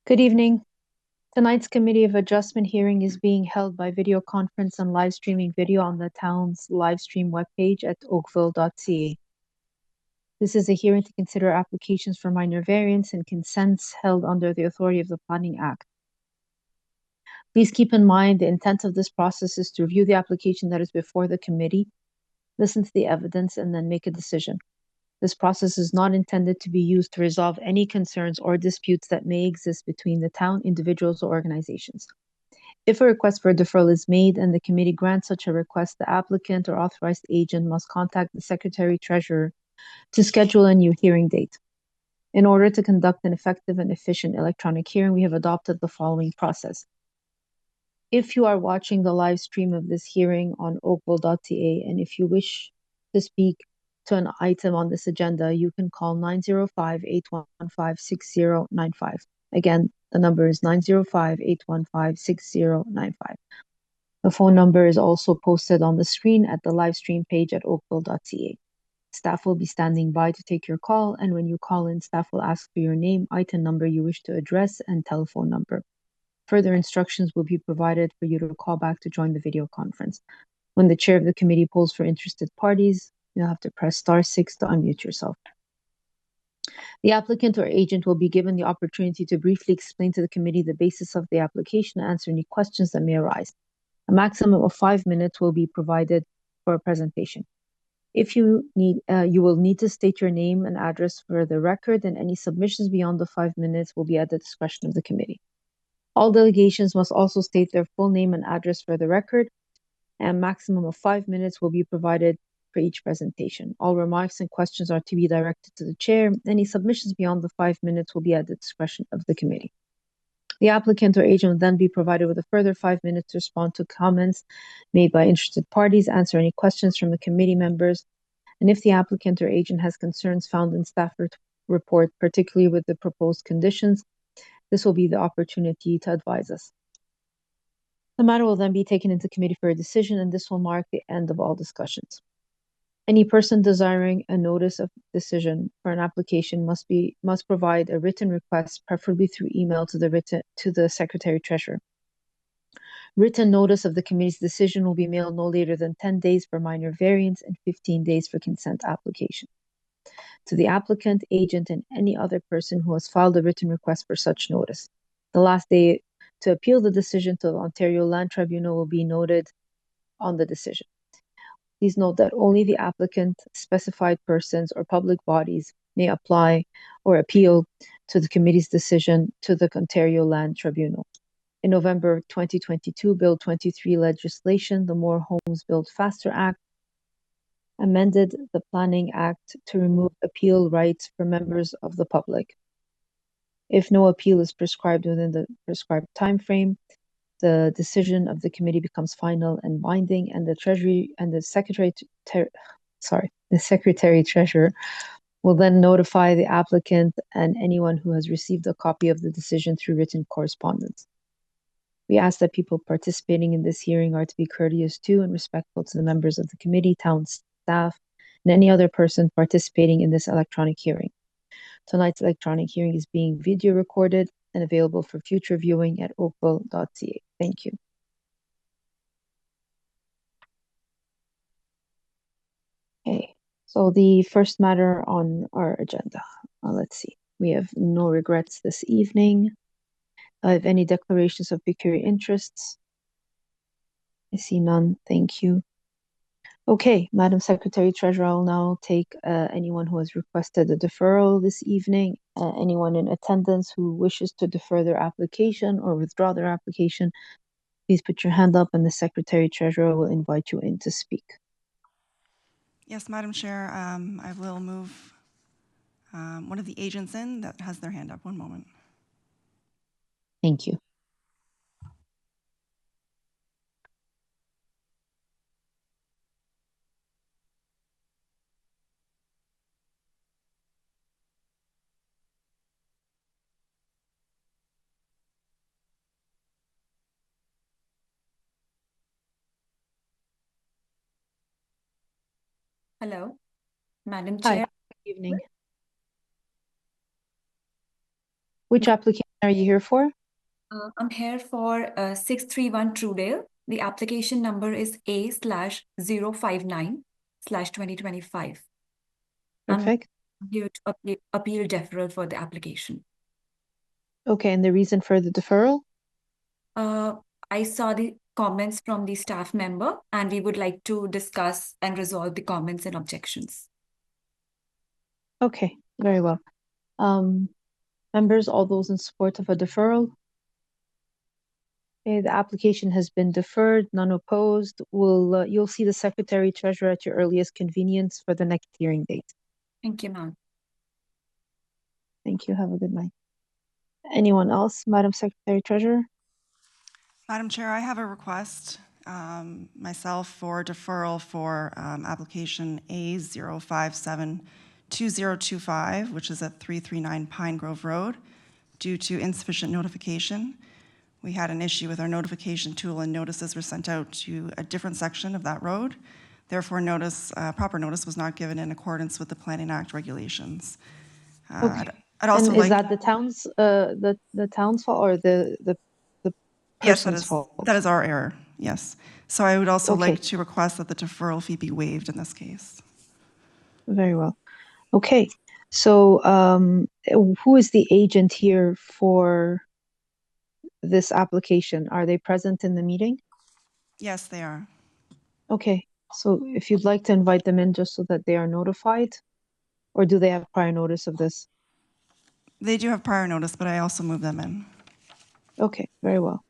Good evening. Tonight's Committee of Adjustment hearing is being held by video conference and live streaming video on the town's live stream webpage at oakville.ca. This is a hearing to consider applications for minor variance and consents held under the authority of the Planning Act. Please keep in mind the intent of this process is to review the application that is before the committee, listen to the evidence, and then make a decision. This process is not intended to be used to resolve any concerns or disputes that may exist between the town, individuals, or organizations. If a request for a deferral is made and the committee grants such a request, the applicant or authorized agent must contact the Secretary-Treasurer to schedule a new hearing date. In order to conduct an effective and efficient electronic hearing, we have adopted the following process. If you are watching the live stream of this hearing on oakville.ca and if you wish to speak to an item on this agenda, you can call 905-815-6095. Again, the number is 905-815-6095. The phone number is also posted on the screen at the live stream page at oakville.ca. Staff will be standing by to take your call, and when you call in, staff will ask for your name, item number you wish to address, and telephone number. Further instructions will be provided for you to call back to join the video conference. When the chair of the committee polls for interested parties, you'll have to press *6 to unmute yourself. The applicant or agent will be given the opportunity to briefly explain to the committee the basis of the application and answer any questions that may arise. A maximum of 5 minutes will be provided for a presentation. If you will need to state your name and address for the record, and any submissions beyond the 5 minutes will be at the discretion of the committee. All delegations must also state their full name and address for the record, and a maximum of 5 minutes will be provided for each presentation. All remarks and questions are to be directed to the chair. Any submissions beyond the 5 minutes will be at the discretion of the committee. The applicant or agent will then be provided with a further 5 minutes to respond to comments made by interested parties, answer any questions from the committee members, and if the applicant or agent has concerns found in staff report, particularly with the proposed conditions, this will be the opportunity to advise us. The matter will then be taken into committee for a decision, and this will mark the end of all discussions. Any person desiring a notice of decision for an application must provide a written request, preferably through email to the Secretary-Treasurer. Written notice of the committee's decision will be mailed no later than 10 days for minor variance and 15 days for consent application to the applicant, agent, and any other person who has filed a written request for such notice. The last day to appeal the decision to the Ontario Land Tribunal will be noted on the decision. Please note that only the applicant, specified persons, or public bodies may apply or appeal to the committee's decision to the Ontario Land Tribunal. In November 2022, Bill 23 legislation, the More Homes Built Faster Act, amended the Planning Act to remove appeal rights for members of the public. If no appeal is prescribed within the prescribed time frame, the decision of the committee becomes final and binding, and the Treasury and the Secretary-Treasurer will then notify the applicant and anyone who has received a copy of the decision through written correspondence. We ask that people participating in this hearing are to be courteous to and respectful to the members of the committee, town staff, and any other person participating in this electronic hearing. Tonight's electronic hearing is being video recorded and available for future viewing at oakville.ca. Thank you. Okay, so the first matter on our agenda. Let's see. We have no regrets this evening. Have any declarations of peculiar interests? I see none. Thank you. Okay, Madam Secretary-Treasurer, I'll now take anyone who has requested a deferral this evening. Anyone in attendance who wishes to defer their application or withdraw their application, please put your hand up and the Secretary-Treasurer will invite you in to speak. Yes, Madam Chair, I will move one of the agents in that has their hand up. One moment. Thank you. Hello, Madam Hi, Chair. good evening. Which application are you here for? I'm here for 631 Trudale. The application number is A/059/2025. I'm Perfect. here to appeal deferral for the application. Okay, and the reason for the deferral? I saw the comments from the staff member, and we would like to discuss and resolve the comments and objections. Okay, very well. Members, all those in support of a deferral? Okay, the application has been deferred, none opposed. You'll see the Secretary Treasurer at your earliest convenience for the next hearing date. Thank you, ma'am. Thank you. Have a good night. Anyone else, Madam Secretary Treasurer? Madam Chair, I have a request myself for deferral for application A0572025, which is at 339 Pine Grove Road, due to insufficient notification. We had an issue with our notification tool, and notices were sent out to a different section of that road. Therefore, proper notice was not given in accordance with the Planning Act regulations. Okay. I'd also and like. Is that the town's fault or the Yes, person's fault? that is our error. Yes. So I would also Okay. like to request that the deferral fee be waived in this case. Very well. Okay. So, who is the agent here for this application? Are they present in the meeting? Yes, they are. Okay. So, if you'd like to invite them in just so that they are notified, or do they have prior notice of this? They do have prior notice, but I also move them in. Okay. Very well.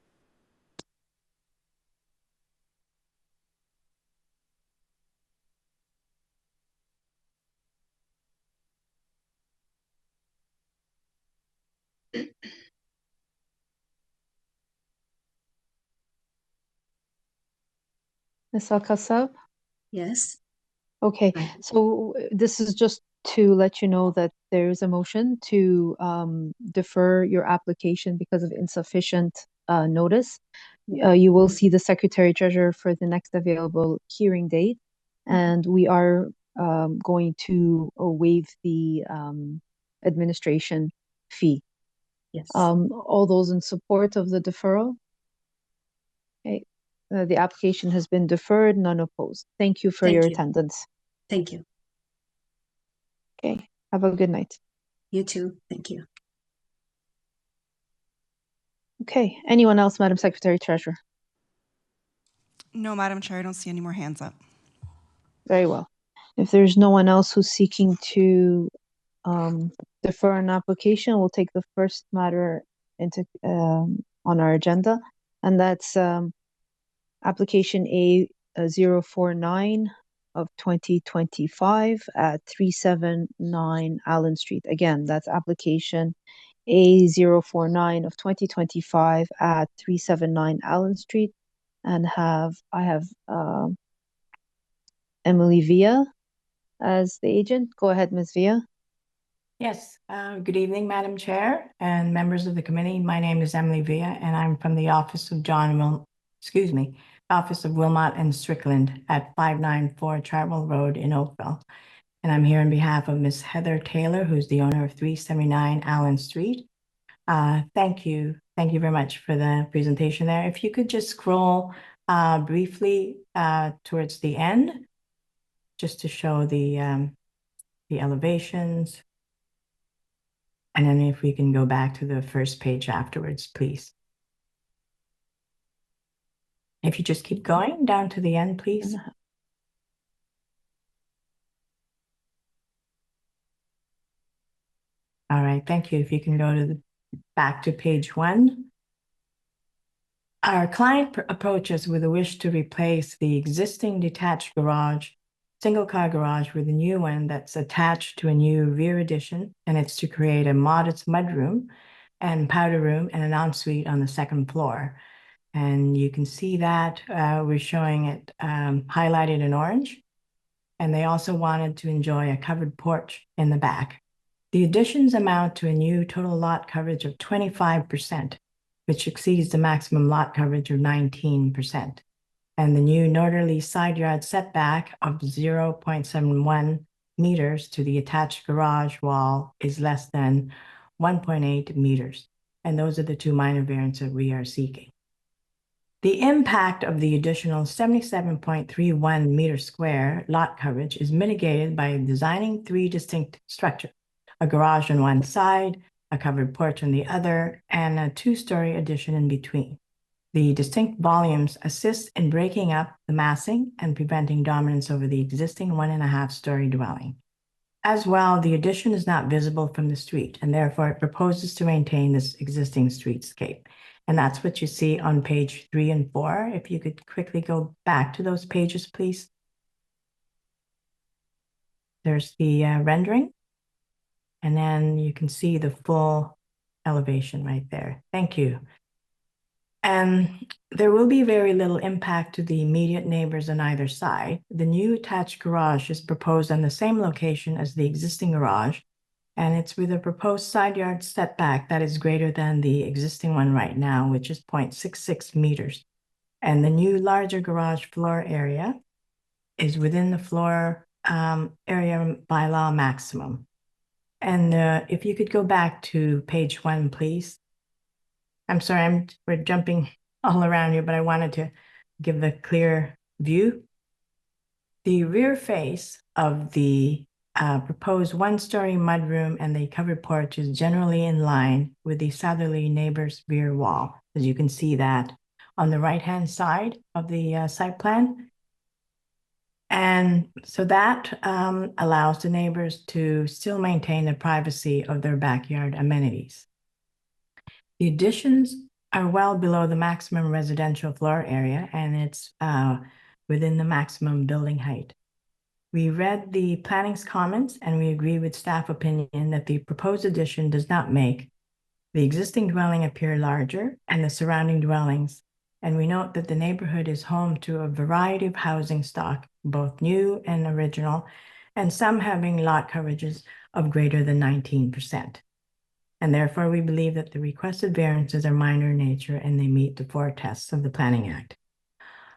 Ms. Al-Kassab? Yes. Okay, so this is just to let you know that there is a motion to defer your application because of insufficient notice. You will see the Secretary Treasurer for the next available hearing date, and we are going to waive the administration fee. Yes. All those in support of the deferral? Okay. The application has been deferred, none opposed. Thank you for your attendance. Thank you. Okay, have a good night. You too. Thank you. Okay, anyone else, Madam Secretary Treasurer? No, Madam Chair, I don't see any more hands up. Very well. If there's no one else who's seeking to defer an application, we'll take the first matter into on our agenda, and that's application A049 of 2025 at 379 Allen Street. Again, that's application A049 of 2025 at 379 Allen Street, and I have Emily Villa as the agent. Go ahead, Ms. Villa. Yes, good evening, Madam Chair and members of the committee. My name is Emily Villa, and I'm from the Office of Office of Wilmot and Strickland at 594 Chartwell Road in Oakville. And I'm here on behalf of Ms. Heather Taylor, who's the owner of 379 Allen Street. Thank you. Thank you very much for the presentation there. If you could just scroll briefly towards the end, just to show the elevations. And then if we can go back to the first page afterwards, please. If you just keep going down to the end, please. All right, thank you. If you can go to back to page 1. Our client approaches with a wish to replace the existing detached garage, single-car garage, with a new one that's attached to a new rear addition, and it's to create a modest mudroom and powder room and an ensuite on the second floor. And you can see that we're showing it highlighted in orange. And they also wanted to enjoy a covered porch in the back. The additions amount to a new total lot coverage of 25%, which exceeds the maximum lot coverage of 19%. And the new northerly side yard setback of 0.71 meters to the attached garage wall is less than 1.8 meters. And those are the two minor variants that we are seeking. The impact of the additional 77.31 meter square lot coverage is mitigated by designing three distinct structures: a garage on one side, a covered porch on the other, and a two-story addition in between. The distinct volumes assist in breaking up the massing and preventing dominance over the existing 1.5-story dwelling. As well, the addition is not visible from the street, and therefore it proposes to maintain this existing streetscape. And that's what you see on page 3 and 4. If you could quickly go back to those pages, please. There's the rendering, and then you can see the full elevation right there. Thank you. And there will be very little impact to the immediate neighbors on either side. The new attached garage is proposed on the same location as the existing garage, and it's with a proposed side yard setback that is greater than the existing one right now, which is 0.66 meters. And the new larger garage floor area is within the floor area bylaw maximum. And if you could go back to page 1, please. I'm sorry, we're jumping all around you, but I wanted to give the clear view. The rear face of the proposed one-story mudroom and the covered porch is generally in line with the southerly neighbor's rear wall, as you can see that on the right-hand side of the site plan. And so that allows the neighbors to still maintain the privacy of their backyard amenities. The additions are well below the maximum residential floor area, and it's within the maximum building height. We read the planning's comments, and we agree with staff opinion that the proposed addition does not make the existing dwelling appear larger and the surrounding dwellings. And we note that the neighborhood is home to a variety of housing stock, both new and original, and some having lot coverages of greater than 19%. And therefore, we believe that the requested variances are minor in nature and they meet the 4 tests of the Planning Act.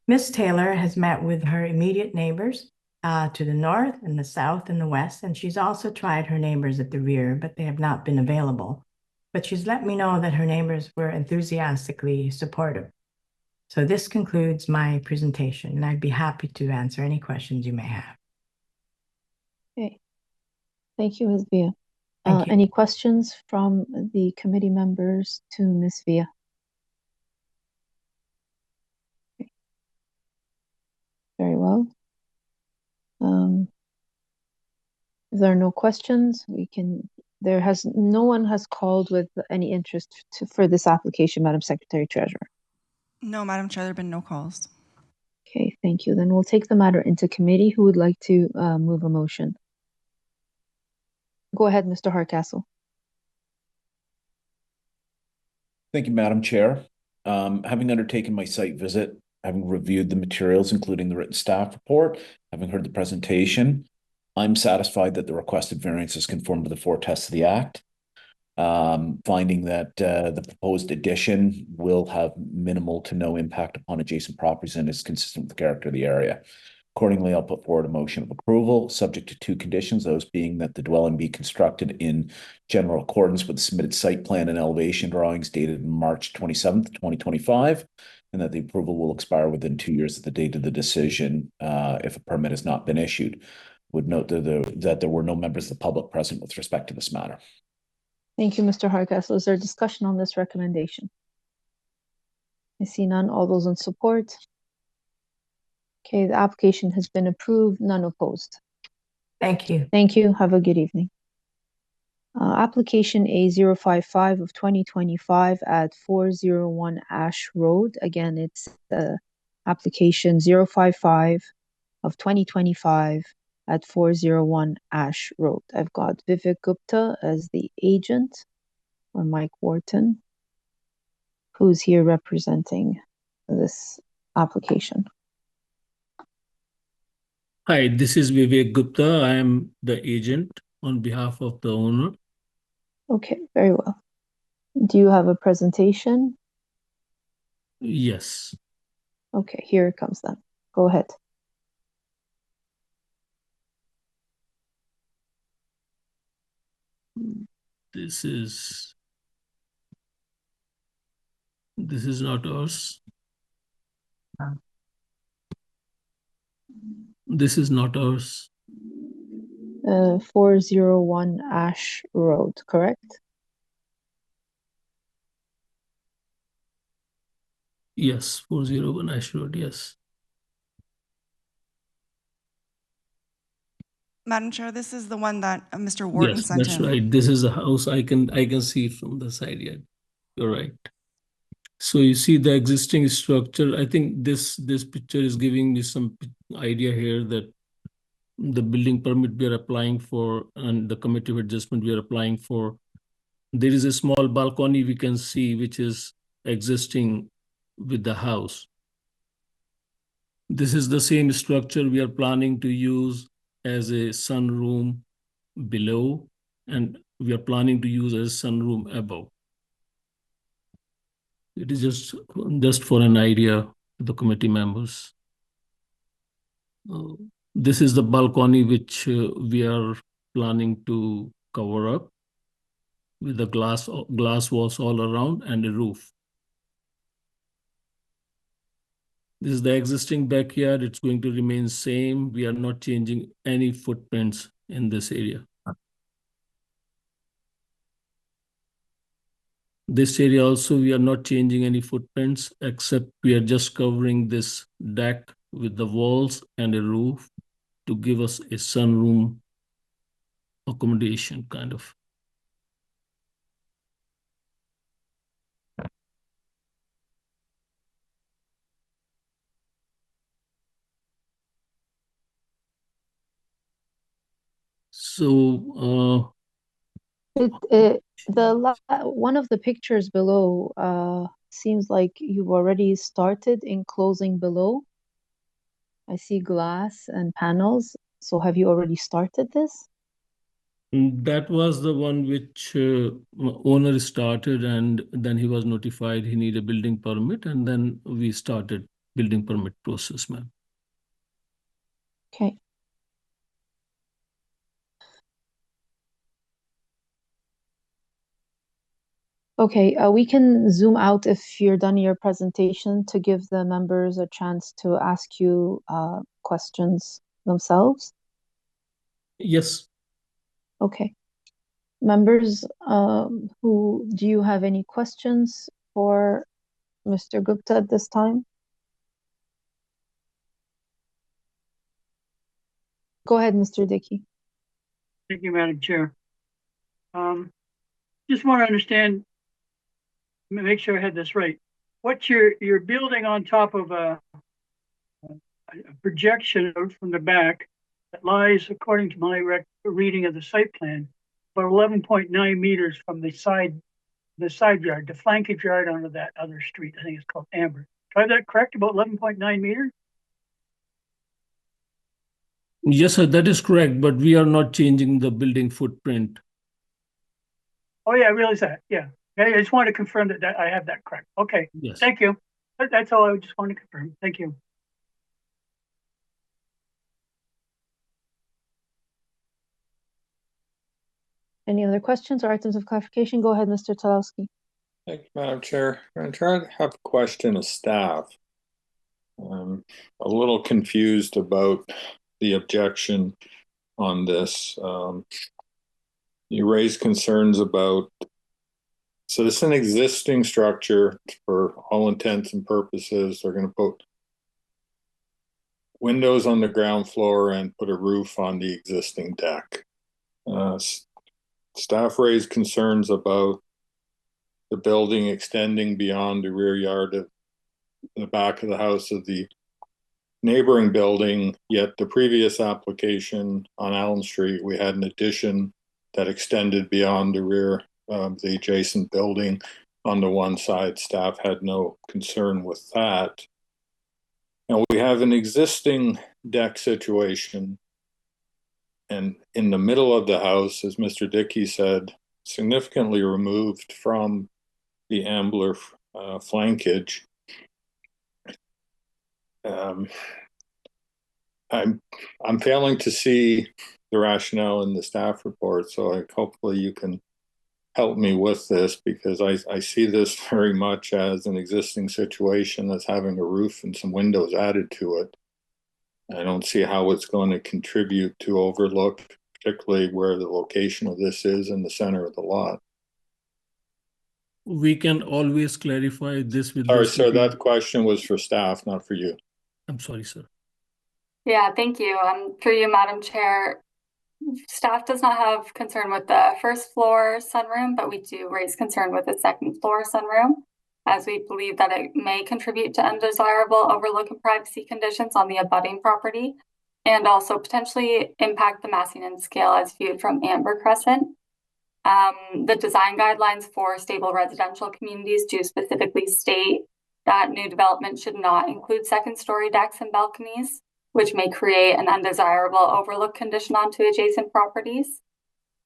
Ms. Taylor has met with her immediate neighbors to the north and the south and the west, and she's also tried her neighbors at the rear, but they have not been available. But she's let me know that her neighbors were enthusiastically supportive. So this concludes my presentation, and I'd be happy to answer any questions you may have. Okay. Thank you, Ms. Via. Thank you. Any questions from the committee members to Ms. Via? Okay. Very well. If there are no questions, no one has called with any interest for this application, Madam Secretary Treasurer. No, Madam Chair, there have been no calls. Okay, thank you. Then we'll take the matter into committee. Who would like to move a motion? Go ahead, Mr. Hardcastle. Thank you, Madam Chair. Having undertaken my site visit, having reviewed the materials, including the written staff report, having heard the presentation, I'm satisfied that the requested variances conform to the 4 tests of the Act. Finding that the proposed addition will have minimal to no impact upon adjacent properties and is consistent with the character of the area. Accordingly, I'll put forward a motion of approval, subject to 2 conditions, those being that the dwelling be constructed in general accordance with the submitted site plan and elevation drawings dated March 27th, 2025, and that the approval will expire within 2 years of the date of the decision if a permit has not been issued. Would note that there were no members of the public present with respect to this matter. Thank you, Mr. Hardcastle. Is there discussion on this recommendation? I see none. All those in support? Okay, the application has been approved. None opposed. Thank you. Thank you. Have a good evening. Application A055 of 2025 at 401 Ash Road. Again, it's application 055 of 2025 at 401 Ash Road. I've got Vivek Gupta as the agent, or Mike Wharton, who's here representing this application. Hi, this is Vivek Gupta. I am the agent on behalf of the owner. Okay, very well. Do you have a presentation? Yes. Okay, here it comes then. Go ahead. This is not ours. This is not ours. 401 Ash Road, correct? Yes, 401 Ash Road, yes. Madam Chair, this is the one that Mr. Wharton Yes, sent that's in. right. This is a house. I can see it from the side. Yeah, you're right. So you see the existing structure. I think this picture is giving me some idea here that the building permit we are applying for and the committee of adjustment we are applying for, there is a small balcony we can see which is existing with the house. This is the same structure we are planning to use as a sunroom below, and we are planning to use as sunroom above. It is just for an idea to the committee members. This is the balcony which we are planning to cover up with the glass walls all around and a roof. This is the existing backyard. It's going to remain same. We are not changing any footprints in this area. This area also, we are not changing any footprints, except we are just covering this deck with the walls and a roof to give us a sunroom accommodation kind of. So One of the pictures below seems like you've already started enclosing below. I see glass and panels. So have you already started this? that was the one which owner started, and then he was notified he need a building permit, and then we started building permit process, ma'am. Okay. Okay, we can zoom out if you're done your presentation to give the members a chance to ask you questions themselves. Yes. Okay. Members, do you have any questions for Mr. Gupta at this time? Go ahead, Mr. Dickey. Thank you, Madam Chair. Just want to understand, make sure I had this right. What you're building on top of a projection from the back that lies, according to my reading of the site plan, about 11.9 meters from the side yard, the flankage yard onto that other street. I think it's called Amber. Do I have that correct? About 11.9 meters? Yes, sir, that is correct, but we are not changing the building footprint. Oh yeah, I realize that. Yeah. I just want to confirm that I have that correct. Okay. Yes. Thank you. That's all I just wanted to confirm. Thank you. Any other questions or items of clarification? Go ahead, Mr. Talowski. Thank you, Madam Chair. I'm trying to have a question of staff. I'm a little confused about the objection on this. You raised concerns about, so this is an existing structure for all intents and purposes. They're going to put windows on the ground floor and put a roof on the existing deck. Staff raised concerns about the building extending beyond the rear yard of the back of the house of the neighboring building, yet the previous application on Allen Street, we had an addition that extended beyond the rear of the adjacent building on the one side. Staff had no concern with that. Now we have an existing deck situation, and in the middle of the house, as Mr. Dickey said, significantly removed from the Ambler flankage. I'm failing to see the rationale in the staff report, so hopefully you can help me with this, because I see this very much as an existing situation that's having a roof and some windows added to it. I don't see how it's going to contribute to overlook, particularly where the location of this is in the center of the lot. We can always clarify this with Sorry, the sir, city. that question was for staff, not for you. I'm sorry, sir. Yeah, thank you. Through you, Madam Chair, staff does not have concern with the first floor sunroom, but we do raise concern with the second floor sunroom, as we believe that it may contribute to undesirable overlook and privacy conditions on the abutting property, and also potentially impact the massing and scale as viewed from Amber Crescent. The design guidelines for stable residential communities do specifically state that new development should not include second-story decks and balconies, which may create an undesirable overlook condition onto adjacent properties.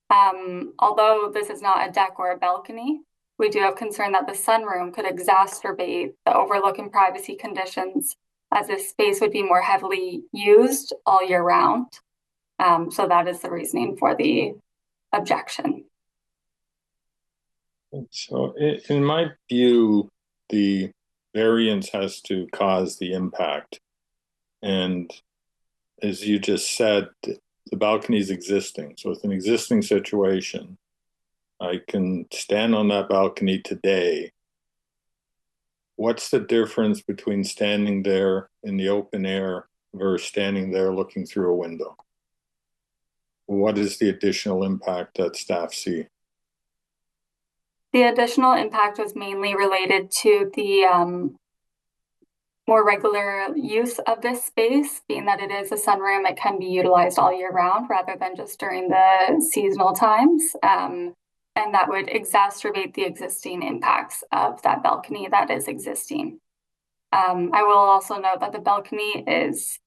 Although this is not a deck or a balcony, we do have concern that the sunroom could exacerbate the overlook and privacy conditions, as this space would be more heavily used all year round. So that is the reasoning for the objection. So in my view, the variance has to cause the impact. And as you just said, the balcony is existing. So it's an existing situation. I can stand on that balcony today. What's the difference between standing there in the open air versus standing there looking through a window? What is the additional impact that staff see? The additional impact was mainly related to the more regular use of this space, being that it is a sunroom. It can be utilized all year round rather than just during the seasonal times. And that would exacerbate the existing impacts of that balcony that is existing. I will also note that the balcony is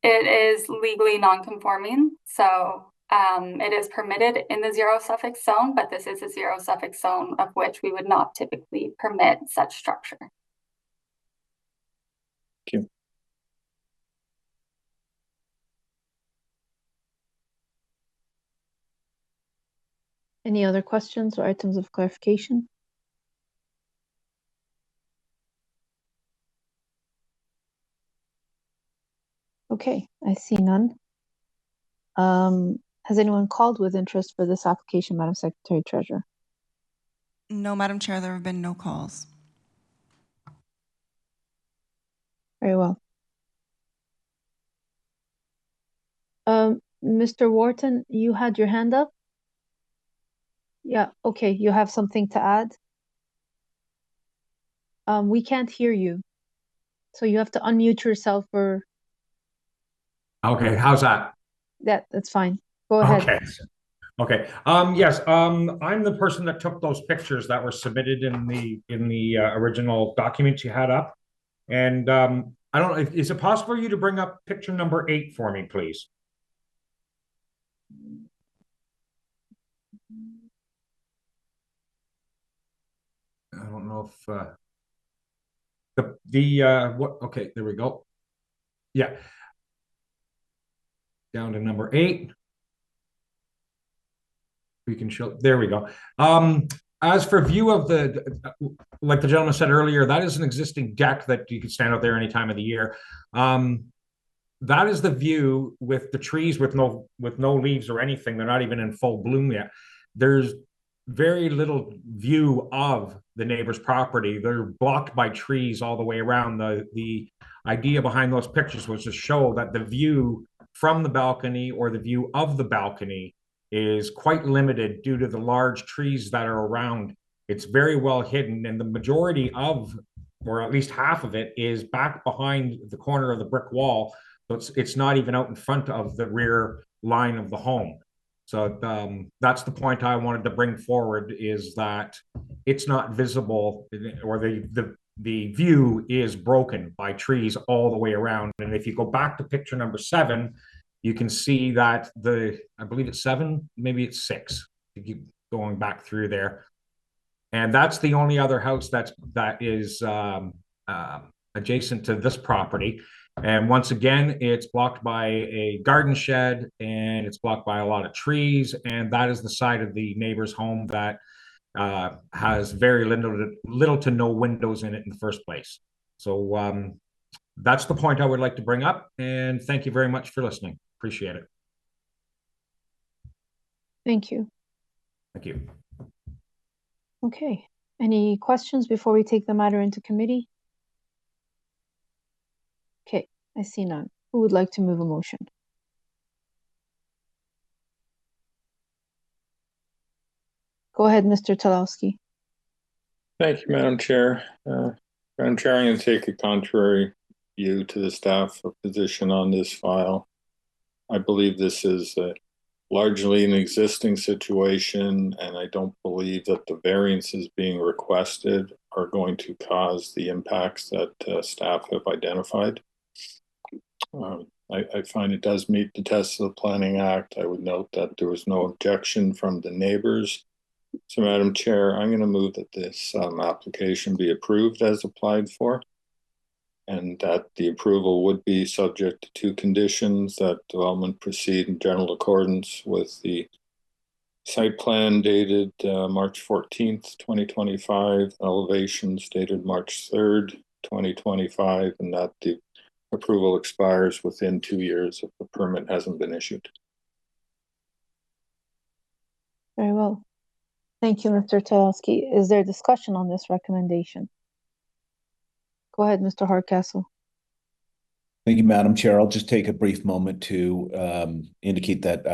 legally non-conforming. So it is permitted in the zero suffix zone, but this is a zero suffix zone of which we would not typically permit such structure. Thank you. Any other questions or items of clarification? Okay, I see none. Has anyone called with interest for this application, Madam Secretary Treasurer? No, Madam Chair, there have been no calls. Very well. Mr. Wharton, you had your hand up? Yeah, okay, you have something to add? We can't hear you, so you have to unmute yourself for... Okay, how's that? That's fine. Go ahead. Okay. Okay. Yes. I'm the person that took those pictures that were submitted in the original document you had up. And I don't know, is it possible for you to bring up picture number 8 for me, please? I don't know if what? Okay, there we go. Yeah. Down to number 8. We can show, there we go. As for view of like the gentleman said earlier, that is an existing deck that you can stand out there any time of the year. That is the view with the trees with no leaves or anything. They're not even in full bloom yet. There's very little view of the neighbor's property. They're blocked by trees all the way around. The idea behind those pictures was to show that the view from the balcony or the view of the balcony is quite limited due to the large trees that are around. It's very well hidden, and the majority of, or at least half of it, is back behind the corner of the brick wall. So it's not even out in front of the rear line of the home. So that's the point I wanted to bring forward, is that it's not visible, or the view is broken by trees all the way around. And if you go back to picture number 7, you can see that I believe it's 7, maybe it's 6, going back through there. And that's the only other house that is adjacent to this property. And once again, it's blocked by a garden shed and it's blocked by a lot of trees. And that is the side of the neighbor's home that has very little to no windows in it in the first place. So that's the point I would like to bring up. And thank you very much for listening. Appreciate it. Thank you. Thank you. Okay. Any questions before we take the matter into committee? Okay, I see none. Who would like to move a motion? Go ahead, Mr. Talowski. Thank you, Madam Chair. Madam Chair, I'm going to take a contrary view to the staff position on this file. I believe this is largely an existing situation, and I don't believe that the variances being requested are going to cause the impacts that staff have identified. I find it does meet the tests of the Planning Act. I would note that there was no objection from the neighbors. So, Madam Chair, I'm going to move that this application be approved as applied for, and that the approval would be subject to two conditions: that development proceed in general accordance with the site plan dated March 14th, 2025, elevations dated March 3rd, 2025, and that the approval expires within 2 years if the permit hasn't been issued. Very well. Thank you, Mr. Talowski. Is there discussion on this recommendation? Go ahead, Mr. Hardcastle. Thank you, Madam Chair. I'll just take a brief moment to indicate that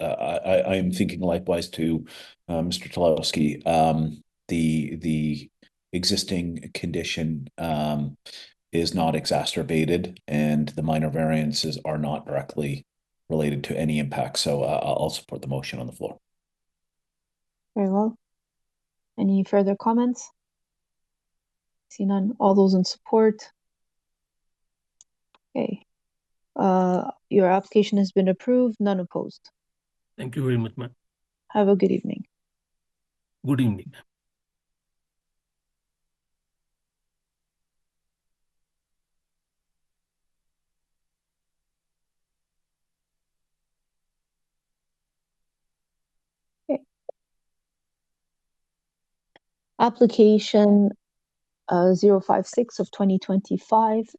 I am thinking likewise to Mr. Talowski. The existing condition is not exacerbated, and the minor variances are not directly related to any impact. So I'll support the motion on the floor. Very well. Any further comments? See none. All those in support? Okay. Your application has been approved. None opposed. Thank you very much, ma'am. Have a good evening. Good evening. Okay. Application 056 of 2025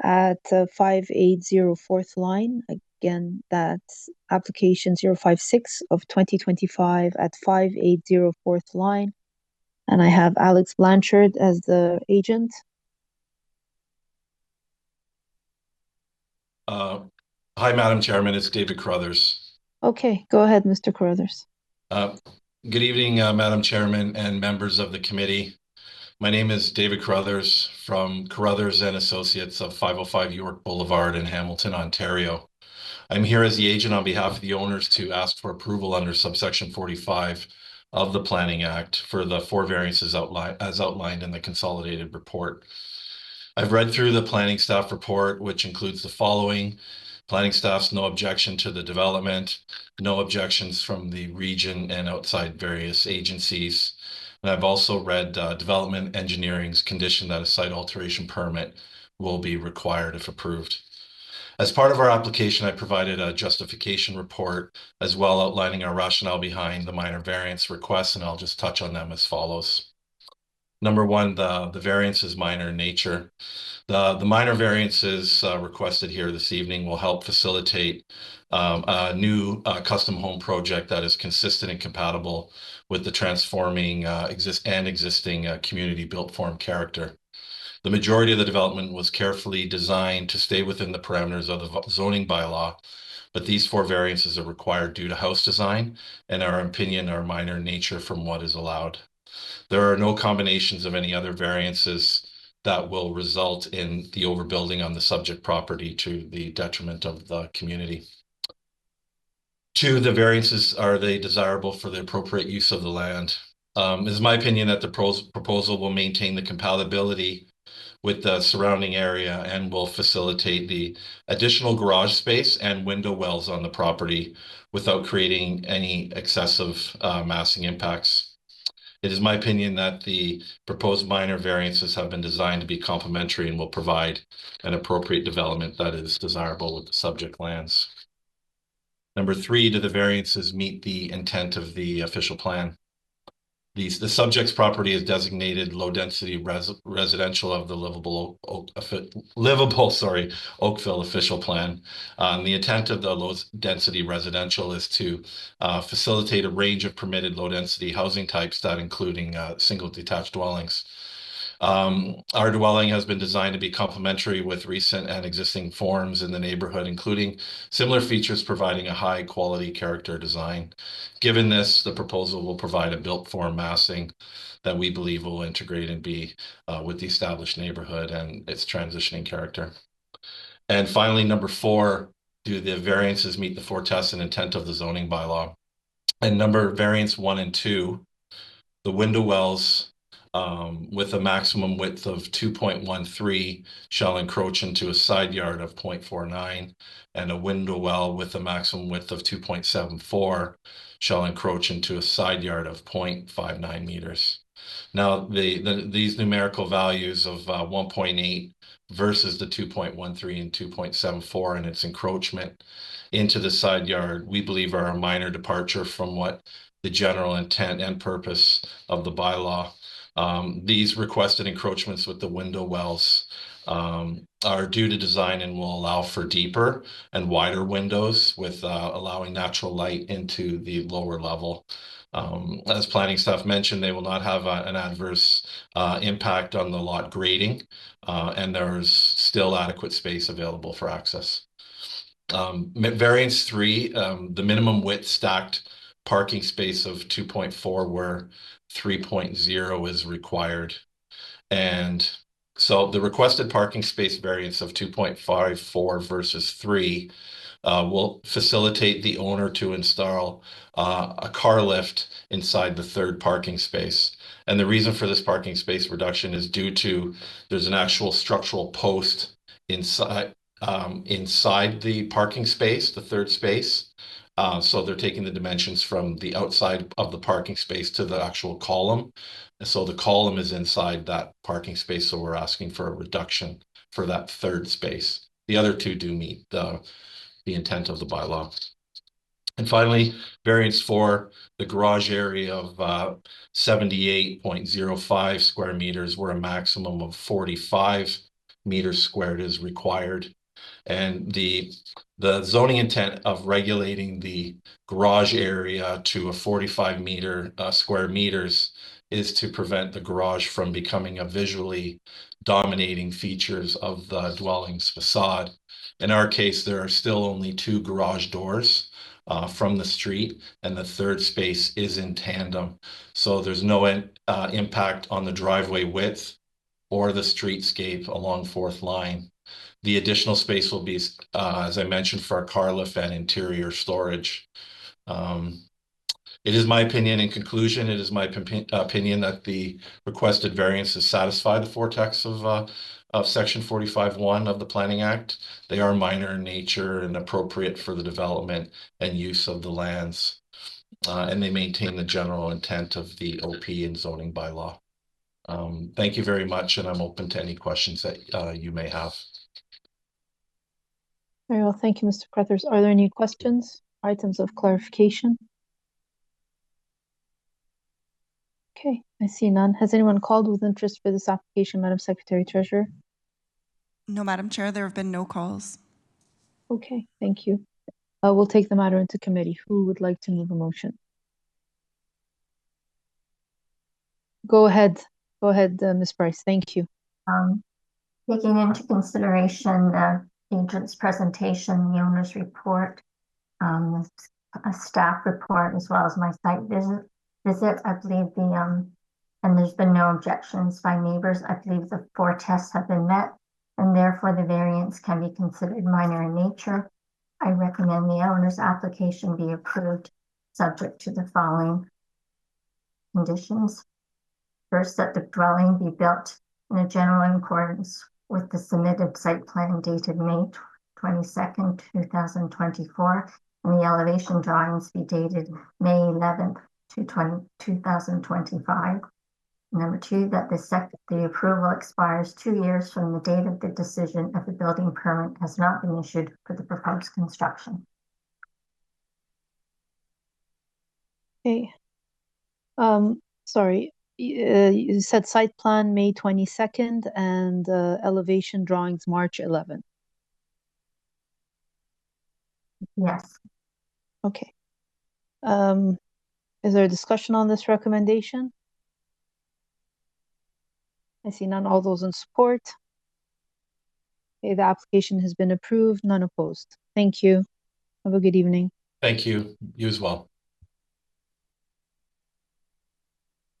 at 580 4th line. Again, that's application 056 of 2025 at 580 4th line. And I have Alex Blanchard as the agent. Hi, Madam Chairman. It's David Carruthers. Okay, go ahead, Mr. Carruthers. Good evening, Madam Chairman and members of the committee. My name is David Carruthers from Carruthers and Associates of 505 York Boulevard in Hamilton, Ontario. I'm here as the agent on behalf of the owners to ask for approval under subsection 45 of the Planning Act for the 4 variances as outlined in the consolidated report. I've read through the planning staff report, which includes the following: planning staff's no objection to the development, no objections from the region and outside various agencies. And I've also read development engineering's condition that a site alteration permit will be required if approved. As part of our application, I provided a justification report as well, outlining our rationale behind the minor variance requests, and I'll just touch on them as follows. Number one, the variance is minor in nature. The minor variances requested here this evening will help facilitate a new custom home project that is consistent and compatible with the transforming existing community built form character. The majority of the development was carefully designed to stay within the parameters of the zoning bylaw, but these 4 variances are required due to house design and, in our opinion, are minor in nature from what is allowed. There are no combinations of any other variances that will result in the overbuilding on the subject property to the detriment of the community. 2, the variances, are they desirable for the appropriate use of the land? It is my opinion that the proposal will maintain the compatibility with the surrounding area and will facilitate the additional garage space and window wells on the property without creating any excessive massing impacts. It is my opinion that the proposed minor variances have been designed to be complementary and will provide an appropriate development that is desirable with the subject lands. Number 3, do the variances meet the intent of the official plan? The subject's property is designated low-density residential of the livable Oakville official plan. The intent of the low-density residential is to facilitate a range of permitted low-density housing types, that including single detached dwellings. Our dwelling has been designed to be complementary with recent and existing forms in the neighborhood, including similar features providing a high quality character design. Given this, the proposal will provide a built form massing that we believe will integrate and be with the established neighborhood and its transitioning character. And finally, number 4, do the variances meet the 4 tests and intent of the zoning bylaw? And variance 1 and 2, the window wells with a maximum width of 2.13 shall encroach into a side yard of 0.49, and a window well with a maximum width of 2.74 shall encroach into a side yard of 0.59 meters. Now, these numerical values of 1.8 versus the 2.13 and 2.74 and its encroachment into the side yard, we believe are a minor departure from what the general intent and purpose of the bylaw. These requested encroachments with the window wells are due to design and will allow for deeper and wider windows with allowing natural light into the lower level. As planning staff mentioned, they will not have an adverse impact on the lot grading, and there's still adequate space available for access. Variance 3, the minimum width stacked parking space of 2.4 where 3.0 is required. And so the requested parking space variance of 2.54 versus 3 will facilitate the owner to install a car lift inside the 3rd parking space. And the reason for this parking space reduction is due to there's an actual structural post inside the parking space, the 3rd space. So they're taking the dimensions from the outside of the parking space to the actual column. And so the column is inside that parking space. So we're asking for a reduction for that 3rd space. The other 2 do meet the intent of the bylaw. And finally, variance 4, the garage area of 78.05 square meters, where a maximum of 45 meters squared is required. And the zoning intent of regulating the garage area to a 45 square meters is to prevent the garage from becoming a visually dominating features of the dwelling's facade. In our case, there are still only 2 garage doors from the street, and the 3rd space is in tandem. So there's no impact on the driveway width or the streetscape along 4th line. The additional space will be, as I mentioned, for a car lift and interior storage. It is my opinion, in conclusion, it is my opinion that the requested variances satisfy the 4 texts of Section 45(1) of the Planning Act. They are minor in nature and appropriate for the development and use of the lands, and they maintain the general intent of the OP and zoning bylaw. Thank you very much, and I'm open to any questions that you may have. Very well, thank you, Mr. Crothers. Are there any questions, items of clarification? Okay, I see none. Has anyone called with interest for this application, Madam Secretary Treasurer? No, Madam Chair, there have been no calls. Okay, thank you. We'll take the matter into committee. Who would like to move a motion? Go ahead, Ms. Price. Thank you. Taking into consideration the agent's presentation, the owner's report, a staff report, as well as my site visit, I believe and there's been no objections by neighbors. I believe the 4 tests have been met, and therefore the variance can be considered minor in nature. I recommend the owner's application be approved, subject to the following conditions. First, that the dwelling be built in a general accordance with the submitted site plan dated May 22nd, 2024, and the elevation drawings be dated May 11th, 2025. Number 2, that the approval expires 2 years from the date of the decision if the building permit has not been issued for the proposed construction. Okay. Sorry, you said site plan May 22nd and elevation drawings March 11th. Yes. Okay. Is there a discussion on this recommendation? I see none. All those in support? Okay, the application has been approved, none opposed. Thank you. Have a good evening. Thank you. You as well.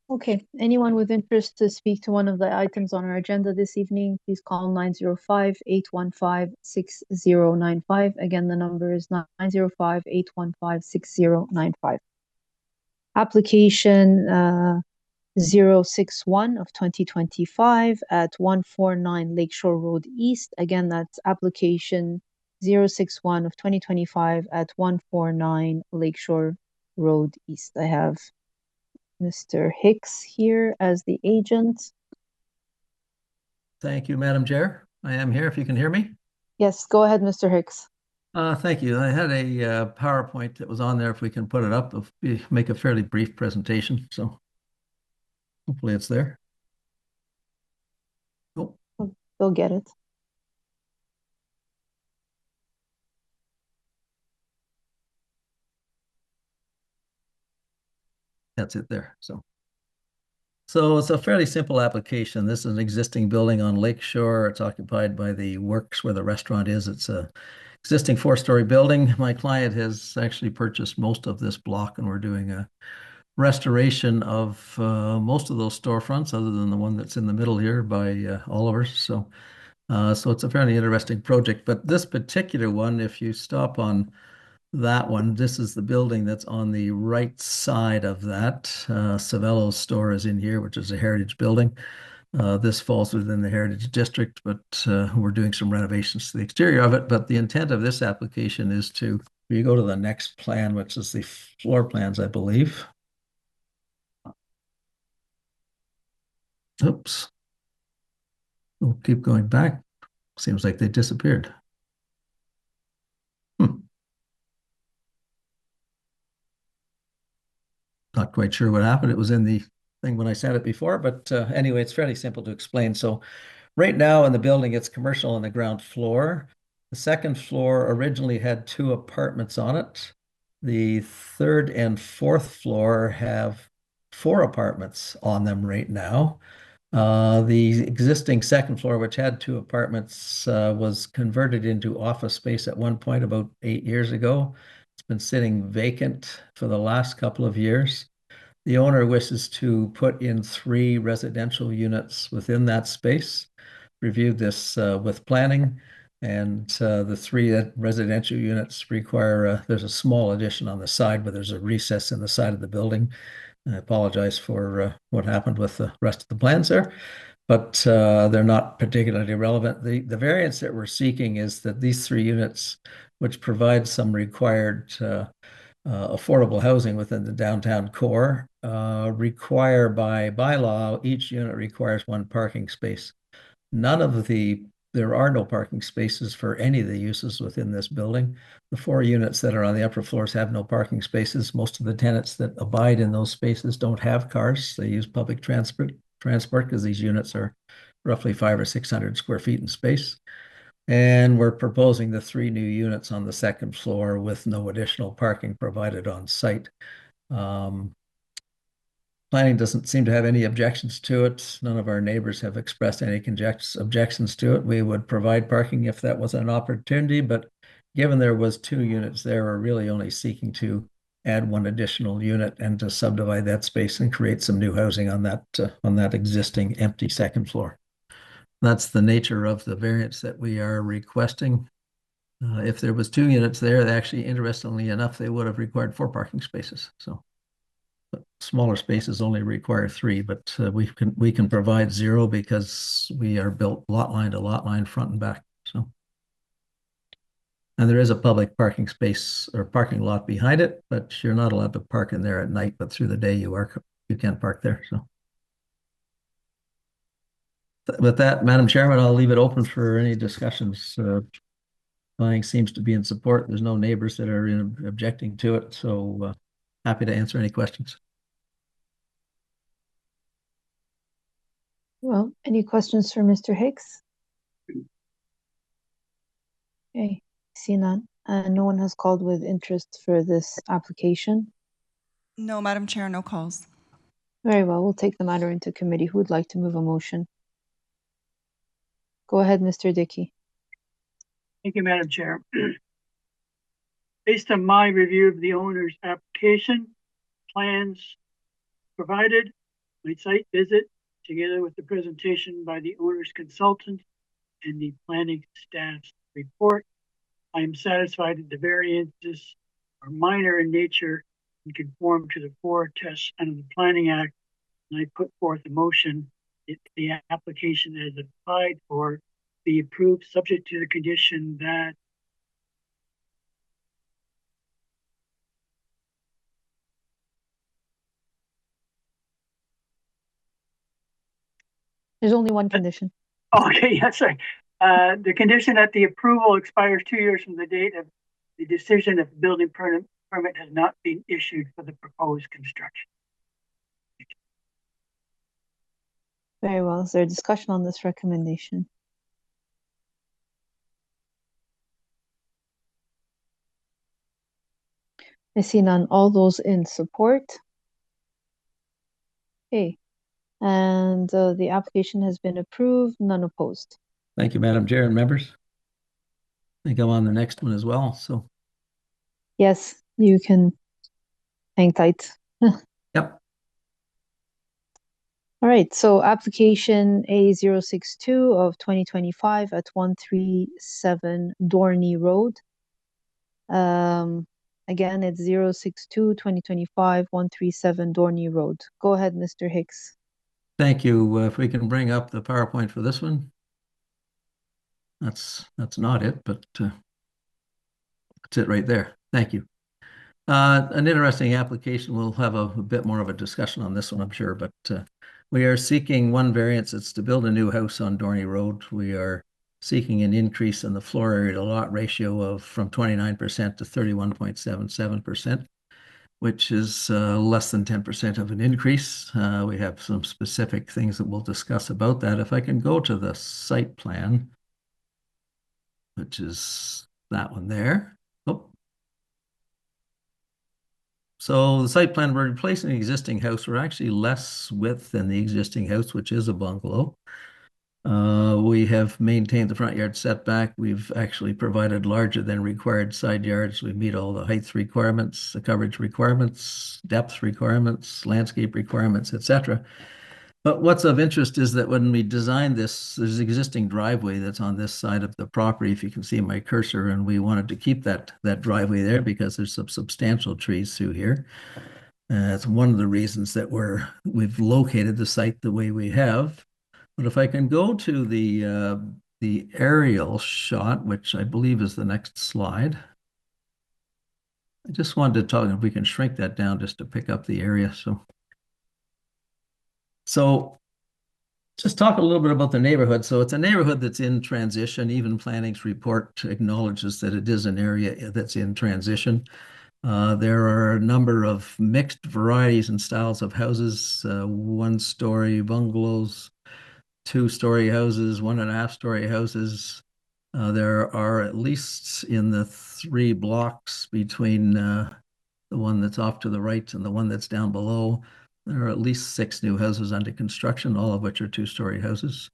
Okay, anyone with interest to speak to one of the items on our agenda this evening, please call 905-815-6095. Again, the number is 905-815-6095. Application 061 of 2025 at 149 Lakeshore Road East. Again, that's application 061 of 2025 at 149 Lakeshore Road East. I have Mr. Hicks here as the agent. Thank you, Madam Chair. I am here if you can hear me. Yes, go ahead, Mr. Hicks. Thank you. I had a PowerPoint that was on there. If we can put it up, we'll make a fairly brief presentation. So hopefully it's there. Oh, Go get it. that's it there. So it's a fairly simple application. This is an existing building on Lakeshore. It's occupied by the Works where the restaurant is. It's a existing 4-story building. My client has actually purchased most of this block, and we're doing a restoration of most of those storefronts, other than the one that's in the middle here by Oliver's. So it's a fairly interesting project. But this particular one, if you stop on that one, this is the building that's on the right side of that. Savello's store is in here, which is a heritage building. This falls within the Heritage District, but we're doing some renovations to the exterior of it. But the intent of this application is to, if you go to the next plan, which is the floor plans, I believe. Oops. We'll keep going back. Seems like they disappeared. Not quite sure what happened. It was in the thing when I sent it before, but anyway, it's fairly simple to explain. So right now in the building, it's commercial on the ground floor. The second floor originally had 2 apartments on it. The 3rd and 4th floor have 4 apartments on them right now. The existing second floor, which had 2 apartments, was converted into office space at one point about 8 years ago. It's been sitting vacant for the last couple of years. The owner wishes to put in 3 residential units within that space. Reviewed this with planning, and the 3 residential units require, there's a small addition on the side, but there's a recess in the side of the building. I apologize for what happened with the rest of the plans there, but they're not particularly relevant. The variance that we're seeking is that these 3 units, which provide some required affordable housing within the downtown core, require by bylaw, each unit requires 1 parking space. There are no parking spaces for any of the uses within this building. The 4 units that are on the upper floors have no parking spaces. Most of the tenants that abide in those spaces don't have cars. They use public transport because these units are roughly 500 or 600 square feet in space. And we're proposing the 3 new units on the second floor with no additional parking provided on site. Planning doesn't seem to have any objections to it. None of our neighbors have expressed any objections to it. We would provide parking if that was an opportunity, but given there was 2 units there, we're really only seeking to add 1 additional unit and to subdivide that space and create some new housing on that existing empty second floor. That's the nature of the variance that we are requesting. If there was 2 units there, actually, interestingly enough, they would have required 4 parking spaces. So smaller spaces only require 3, but we can provide 0 because we are built lot line to lot line, front and back. So And there is a public parking space or parking lot behind it, but you're not allowed to park in there at night, but through the day you can park there. So with that, Madam Chairman, I'll leave it open for any discussions. Planning seems to be in support. There's no neighbors that are objecting to it, so happy to answer any questions. Well, any questions for Mr. Hicks? Okay, see none. No one has called with interest for this application. No, Madam Chair, no calls. Very well, we'll take the matter into committee. Who would like to move a motion? Go ahead, Mr. Dickey. Thank you, Madam Chair. Based on my review of the owner's application, plans provided, my site visit, together with the presentation by the owner's consultant and the planning staff's report, I am satisfied that the variances are minor in nature and conform to the 4 tests under the Planning Act. And I put forth a motion if the application as applied for be approved, subject to the condition that there's only one condition. Okay, yes, sorry. The condition that the approval expires 2 years from the date of the decision if the building permit has not been issued for the proposed construction. Very well. Is there a discussion on this recommendation? I see none. All those in support? Okay. And the application has been approved, none opposed. Thank you, Madam Chair and members. I think I'm on the next one as well, so. Yes, you can hang tight. Yep. All right, so application A062 of 2025 at 137 Dorney Road. Again, it's 062 2025 137 Dorney Road. Go ahead, Mr. Hicks. Thank you. If we can bring up the PowerPoint for this one. That's not it, but that's it right there. Thank you. An interesting application. We'll have a bit more of a discussion on this one, I'm sure, but we are seeking one variance. It's to build a new house on Dorney Road. We are seeking an increase in the floor area to lot ratio of from 29% to 31.77%, which is less than 10% of an increase. We have some specific things that we'll discuss about that. If I can go to the site plan, which is that one there. Oh. So the site plan, we're replacing the existing house. We're actually less width than the existing house, which is a bungalow. We have maintained the front yard setback. We've actually provided larger than required side yards. We meet all the height requirements, the coverage requirements, depth requirements, landscape requirements, etc. But what's of interest is that when we designed this, there's an existing driveway that's on this side of the property, if you can see my cursor, and we wanted to keep that driveway there because there's some substantial trees through here. It's one of the reasons that we've located the site the way we have. But if I can go to the aerial shot, which I believe is the next slide. I just wanted to talk, if we can shrink that down just to pick up the area. So just talk a little bit about the neighborhood. So it's a neighborhood that's in transition. Even planning's report acknowledges that it is an area that's in transition. There are a number of mixed varieties and styles of houses, 1-story bungalows, 2-story houses, 1.5-story houses. There are at least in the 3 blocks between the one that's off to the right and the one that's down below. There are at least 6 new houses under construction, all of which are 2-story houses.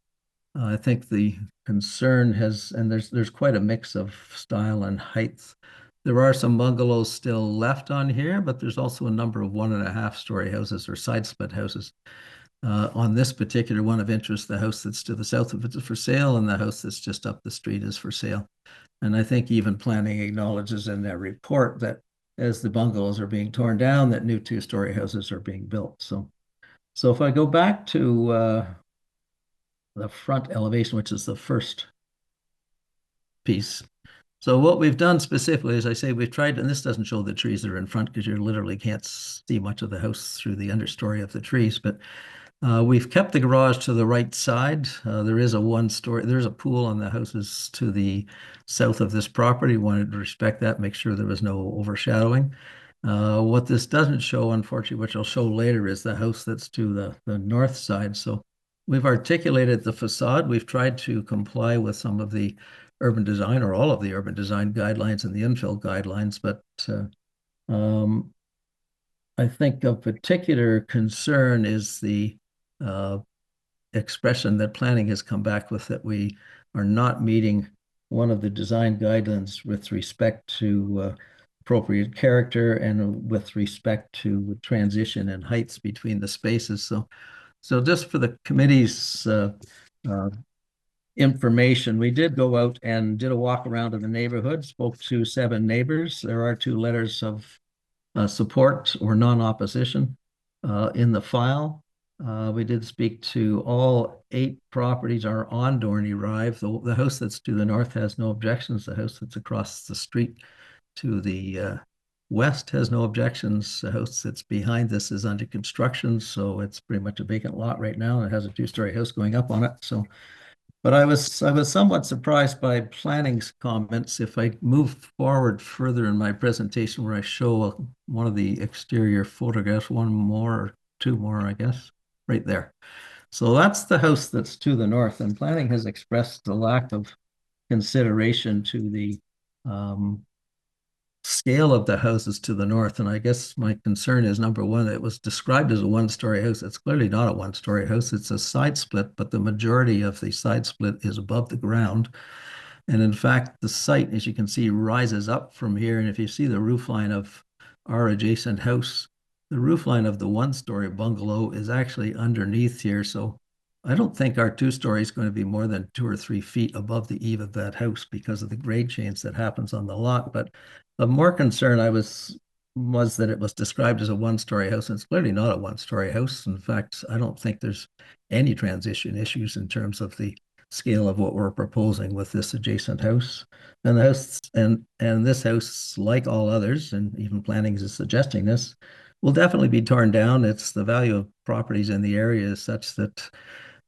I think the concern and there's quite a mix of style and height. There are some bungalows still left on here, but there's also a number of 1.5-story houses or side split houses. On this particular one of interest, the house that's to the south of it is for sale, and the house that's just up the street is for sale. And I think even planning acknowledges in their report that as the bungalows are being torn down, that new 2-story houses are being built. So if I go back to the front elevation, which is the first piece, So what we've done specifically, as I say, we've tried, and this doesn't show the trees that are in front because you literally can't see much of the house through the understory of the trees, but we've kept the garage to the right side. There is a one-story, there's a pool on the houses to the south of this property. Wanted to respect that, make sure there was no overshadowing. What this doesn't show, unfortunately, which I'll show later, is the house that's to the north side. So we've articulated the facade. We've tried to comply with some of the urban design or all of the urban design guidelines and the infill guidelines, but I think of particular concern is the expression that planning has come back with, that we are not meeting one of the design guidelines with respect to appropriate character and with respect to transition and heights between the spaces. So just for the committee's information, we did go out and did a walk around in the neighborhood, spoke to 7 neighbors. There are 2 letters of support or non-opposition in the file. We did speak to all 8 properties are on Dorney Drive. The house that's to the north has no objections. The house that's across the street to the west has no objections. The house that's behind this is under construction, so it's pretty much a vacant lot right now. It has a 2-story house going up on it. So, but I was somewhat surprised by planning's comments. If I move forward further in my presentation where I show one of the exterior photographs, 1 more or 2 more, I guess, right there. So that's the house that's to the north, and planning has expressed a lack of consideration to the scale of the houses to the north. And I guess my concern is, number one, it was described as a 1-story house. It's clearly not a 1-story house. It's a side split, but the majority of the side split is above the ground. And in fact, the site, as you can see, rises up from here. And if you see the roof line of our adjacent house, the roof line of the 1-story bungalow is actually underneath here. So I don't think our 2-story is going to be more than 2 or 3 feet above the eave of that house because of the grade change that happens on the lot. But the more concern I was that it was described as a 1-story house, and it's clearly not a 1-story house. In fact, I don't think there's any transition issues in terms of the scale of what we're proposing with this adjacent house. And the house and this house, like all others, and even planning is suggesting this, will definitely be torn down. It's the value of properties in the area is such that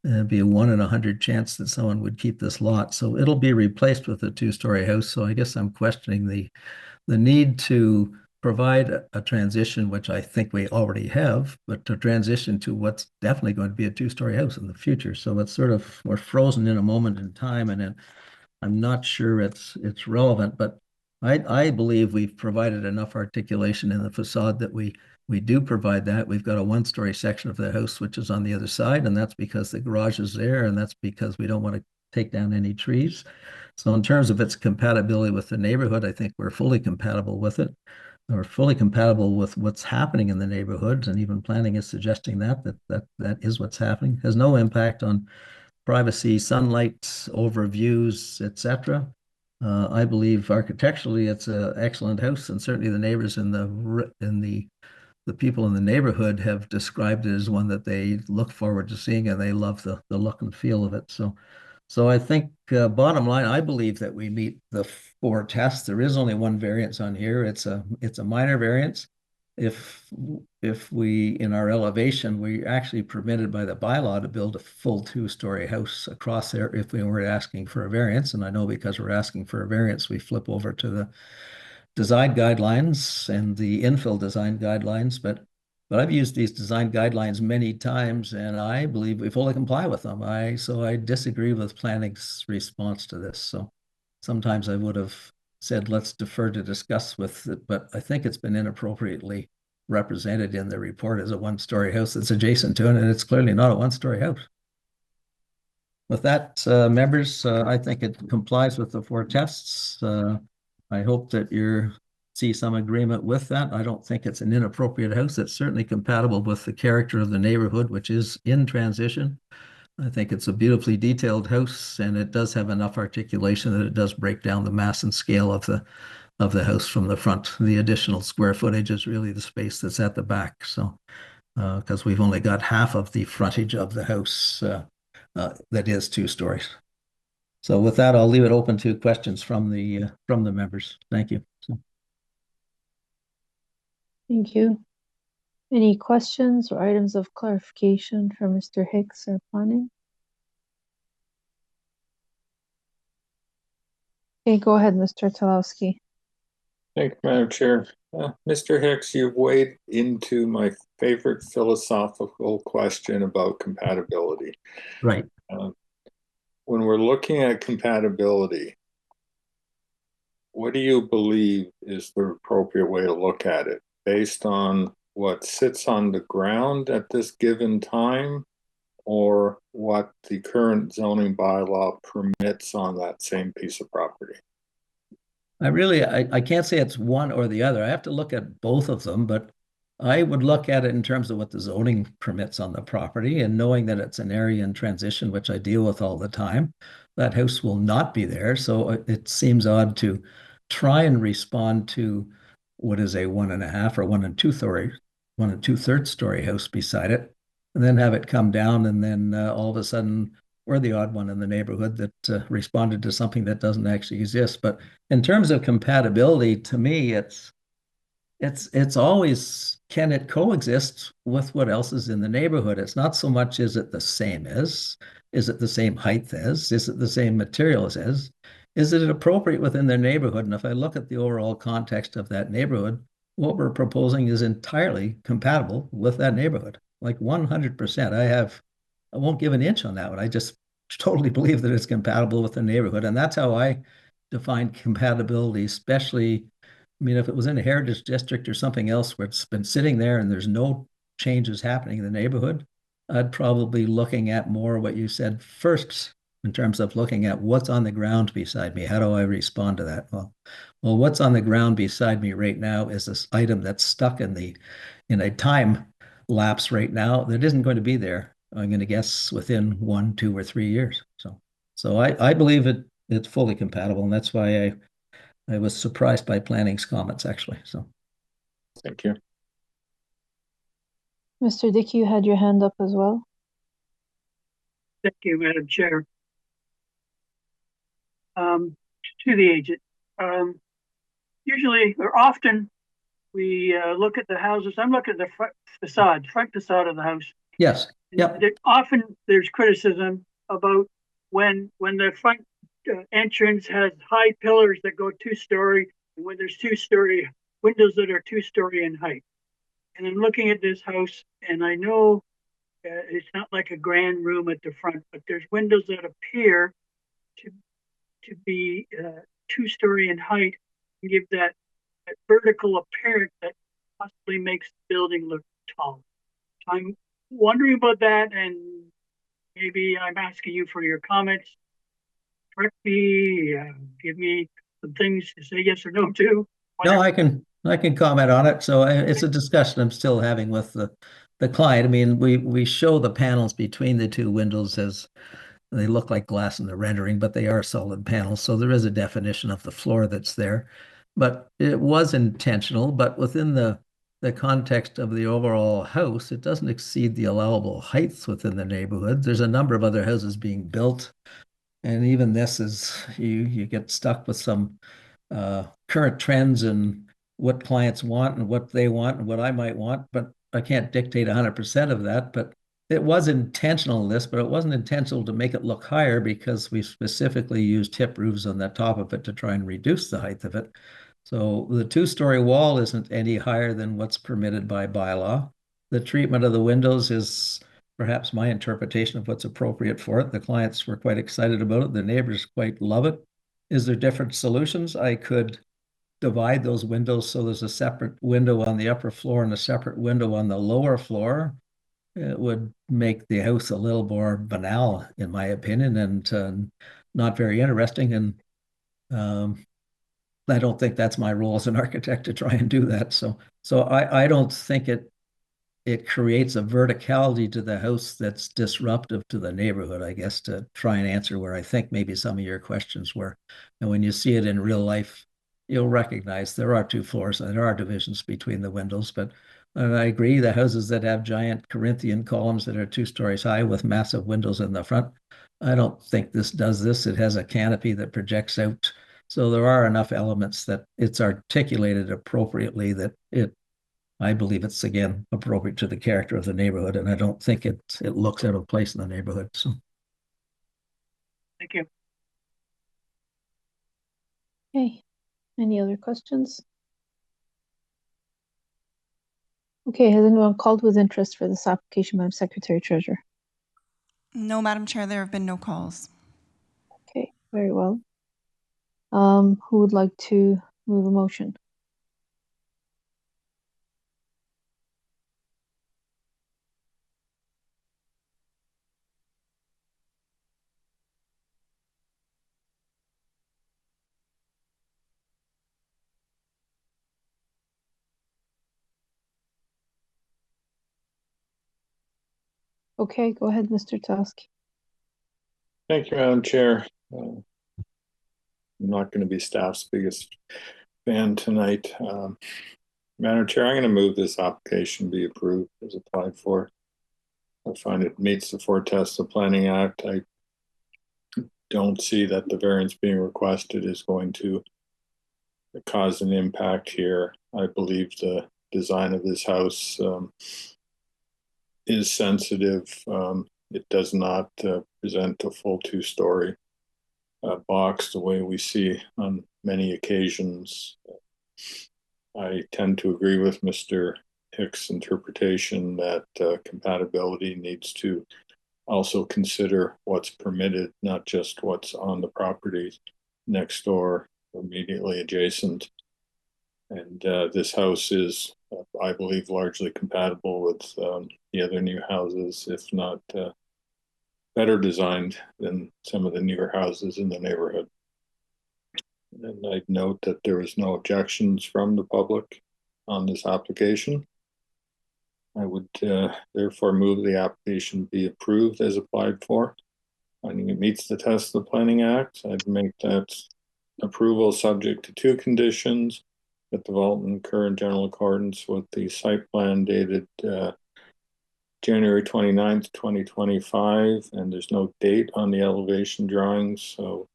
it'd be a 1 in 100 chance that someone would keep this lot. So it'll be replaced with a 2-story house. So I guess I'm questioning the need to provide a transition, which I think we already have, but to transition to what's definitely going to be a 2-story house in the future. So it's sort of, we're frozen in a moment in time, and I'm not sure it's relevant, but I believe we've provided enough articulation in the facade that we do provide that. We've got a 1-story section of the house, which is on the other side, and that's because the garage is there, and that's because we don't want to take down any trees. So in terms of its compatibility with the neighborhood, I think we're fully compatible with it. We're fully compatible with what's happening in the neighborhoods, and even planning is suggesting that is what's happening. Has no impact on privacy, sunlight, overviews, etc. I believe architecturally it's an excellent house, and certainly the neighbors in the people in the neighborhood have described it as one that they look forward to seeing, and they love the look and feel of it. So I think bottom line, I believe that we meet the 4 tests. There is only 1 variance on here. It's a minor variance. If we, in our elevation, we actually permitted by the bylaw to build a full 2-story house across there if we were asking for a variance. And I know because we're asking for a variance, we flip over to the design guidelines and the infill design guidelines, but I've used these design guidelines many times, and I believe we fully comply with them. So I disagree with planning's response to this. So sometimes I would have said, let's defer to discuss with it, but I think it's been inappropriately represented in the report as a 1-story house that's adjacent to it, and it's clearly not a 1-story house. With that, members, I think it complies with the 4 tests. I hope that you see some agreement with that. I don't think it's an inappropriate house. It's certainly compatible with the character of the neighborhood, which is in transition. I think it's a beautifully detailed house, and it does have enough articulation that it does break down the mass and scale of the house from the front. The additional square footage is really the space that's at the back. So, because we've only got half of the frontage of the house that is 2 stories. So with that, I'll leave it open to questions from the members. Thank you. Thank you. Any questions or items of clarification for Mr. Hicks or planning? Okay, go ahead, Mr. Talowski. Thank you, Madam Chair. Mr. Hicks, you've waded into my favorite philosophical question about compatibility. Right. When we're looking at compatibility, what do you believe is the appropriate way to look at it based on what sits on the ground at this given time or what the current zoning bylaw permits on that same piece of property? I can't say it's one or the other. I have to look at both of them, but I would look at it in terms of what the zoning permits on the property and knowing that it's an area in transition, which I deal with all the time. That house will not be there. So it seems odd to try and respond to what is a 1.5 or 1 2/3 story house beside it, and then have it come down, and then all of a sudden we're the odd one in the neighborhood that responded to something that doesn't actually exist. But in terms of compatibility, to me, it's always, can it coexist with what else is in the neighborhood? It's not so much, is it the same as, is it the same height as, is it the same materials as, is it appropriate within their neighborhood? And if I look at the overall context of that neighborhood, what we're proposing is entirely compatible with that neighborhood, like 100%. I won't give an inch on that one. I just totally believe that it's compatible with the neighborhood. And that's how I define compatibility, especially, I mean, if it was in a heritage district or something else where it's been sitting there and there's no changes happening in the neighborhood, I'd probably looking at more what you said first in terms of looking at what's on the ground beside me. How do I respond to that? Well, what's on the ground beside me right now is this item that's stuck in a time lapse right now that isn't going to be there. I'm going to guess within 1, 2, or 3 years. So I believe it's fully compatible, and that's why I was surprised by planning's comments, actually. So, thank you. Mr. Dickey, you had your hand up as well. Thank you, Madam Chair. To the agent, usually or often we look at the houses. I'm looking at the front facade of the house. Yes. Yep. Often there's criticism about when the front entrance has high pillars that go 2-story, and when there's 2-story windows that are 2-story in height. And I'm looking at this house, and I know it's not like a grand room at the front, but there's windows that appear to be 2-story in height and give that vertical appearance that possibly makes the building look tall. So I'm wondering about that, and maybe I'm asking you for your comments. Correct me, give me some things to say yes or no to. No, I can comment on it. So it's a discussion I'm still having with the client. I mean, we show the panels between the two windows as they look like glass in the rendering, but they are solid panels. So there is a definition of the floor that's there. But it was intentional, but within the context of the overall house, it doesn't exceed the allowable heights within the neighborhood. There's a number of other houses being built. And even this is, you get stuck with some current trends and what clients want and what they want and what I might want, but I can't dictate 100% of that. But it was intentional, but it wasn't intentional to make it look higher because we specifically used hip roofs on the top of it to try and reduce the height of it. So the 2-story wall isn't any higher than what's permitted by bylaw. The treatment of the windows is perhaps my interpretation of what's appropriate for it. The clients were quite excited about it. The neighbors quite love it. Is there different solutions? I could divide those windows so there's a separate window on the upper floor and a separate window on the lower floor. It would make the house a little more banal, in my opinion, and not very interesting. And I don't think that's my role as an architect to try and do that. So I don't think it creates a verticality to the house that's disruptive to the neighborhood, I guess, to try and answer where I think maybe some of your questions were. And when you see it in real life, you'll recognize there are 2 floors and there are divisions between the windows, but I agree. The houses that have giant Corinthian columns that are 2 stories high with massive windows in the front, I don't think this does this. It has a canopy that projects out. So there are enough elements that it's articulated appropriately that I believe it's again appropriate to the character of the neighborhood, and I don't think it looks out of place in the neighborhood. So Thank you. Okay, any other questions? Okay, has anyone called with interest for this application, Madam Secretary Treasurer? No, Madam Chair, there have been no calls. Okay, very well. Who would like to move a motion? Okay, go ahead, Mr. Tusk. Thank you, Madam Chair. I'm not going to be staff's biggest fan tonight. Madam Chair, I'm going to move this application be approved as applied for. I find it meets the 4 tests of Planning Act. I don't see that the variance being requested is going to cause an impact here. I believe the design of this house is sensitive. It does not present a full 2-story box the way we see on many occasions. I tend to agree with Mr. Hicks' interpretation that compatibility needs to also consider what's permitted, not just what's on the property next door, immediately adjacent. And this house is, I believe, largely compatible with the other new houses, if not better designed than some of the newer houses in the neighborhood. And I'd note that there was no objections from the public on this application. I would therefore move the application be approved as applied for. Finding it meets the test of the Planning Act, I'd make that approval subject to 2 conditions: that development occur in general accordance with the site plan dated January 29th, 2025, and there's no date on the elevation drawings, so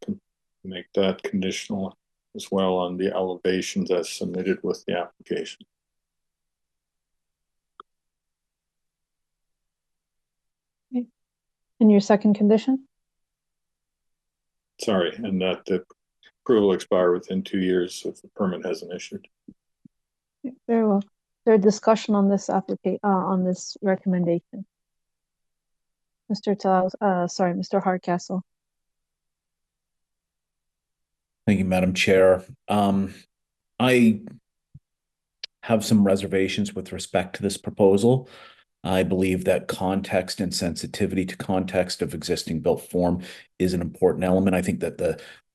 make that conditional as well on the elevations as submitted with the application. Okay. And your second condition? Sorry, and that the approval expire within 2 years if the permit hasn't issued. Okay, very well. Is there a discussion on this on this recommendation? Mr. Hardcastle. Thank you, Madam Chair. I have some reservations with respect to this proposal. I believe that context and sensitivity to context of existing built form is an important element. I think that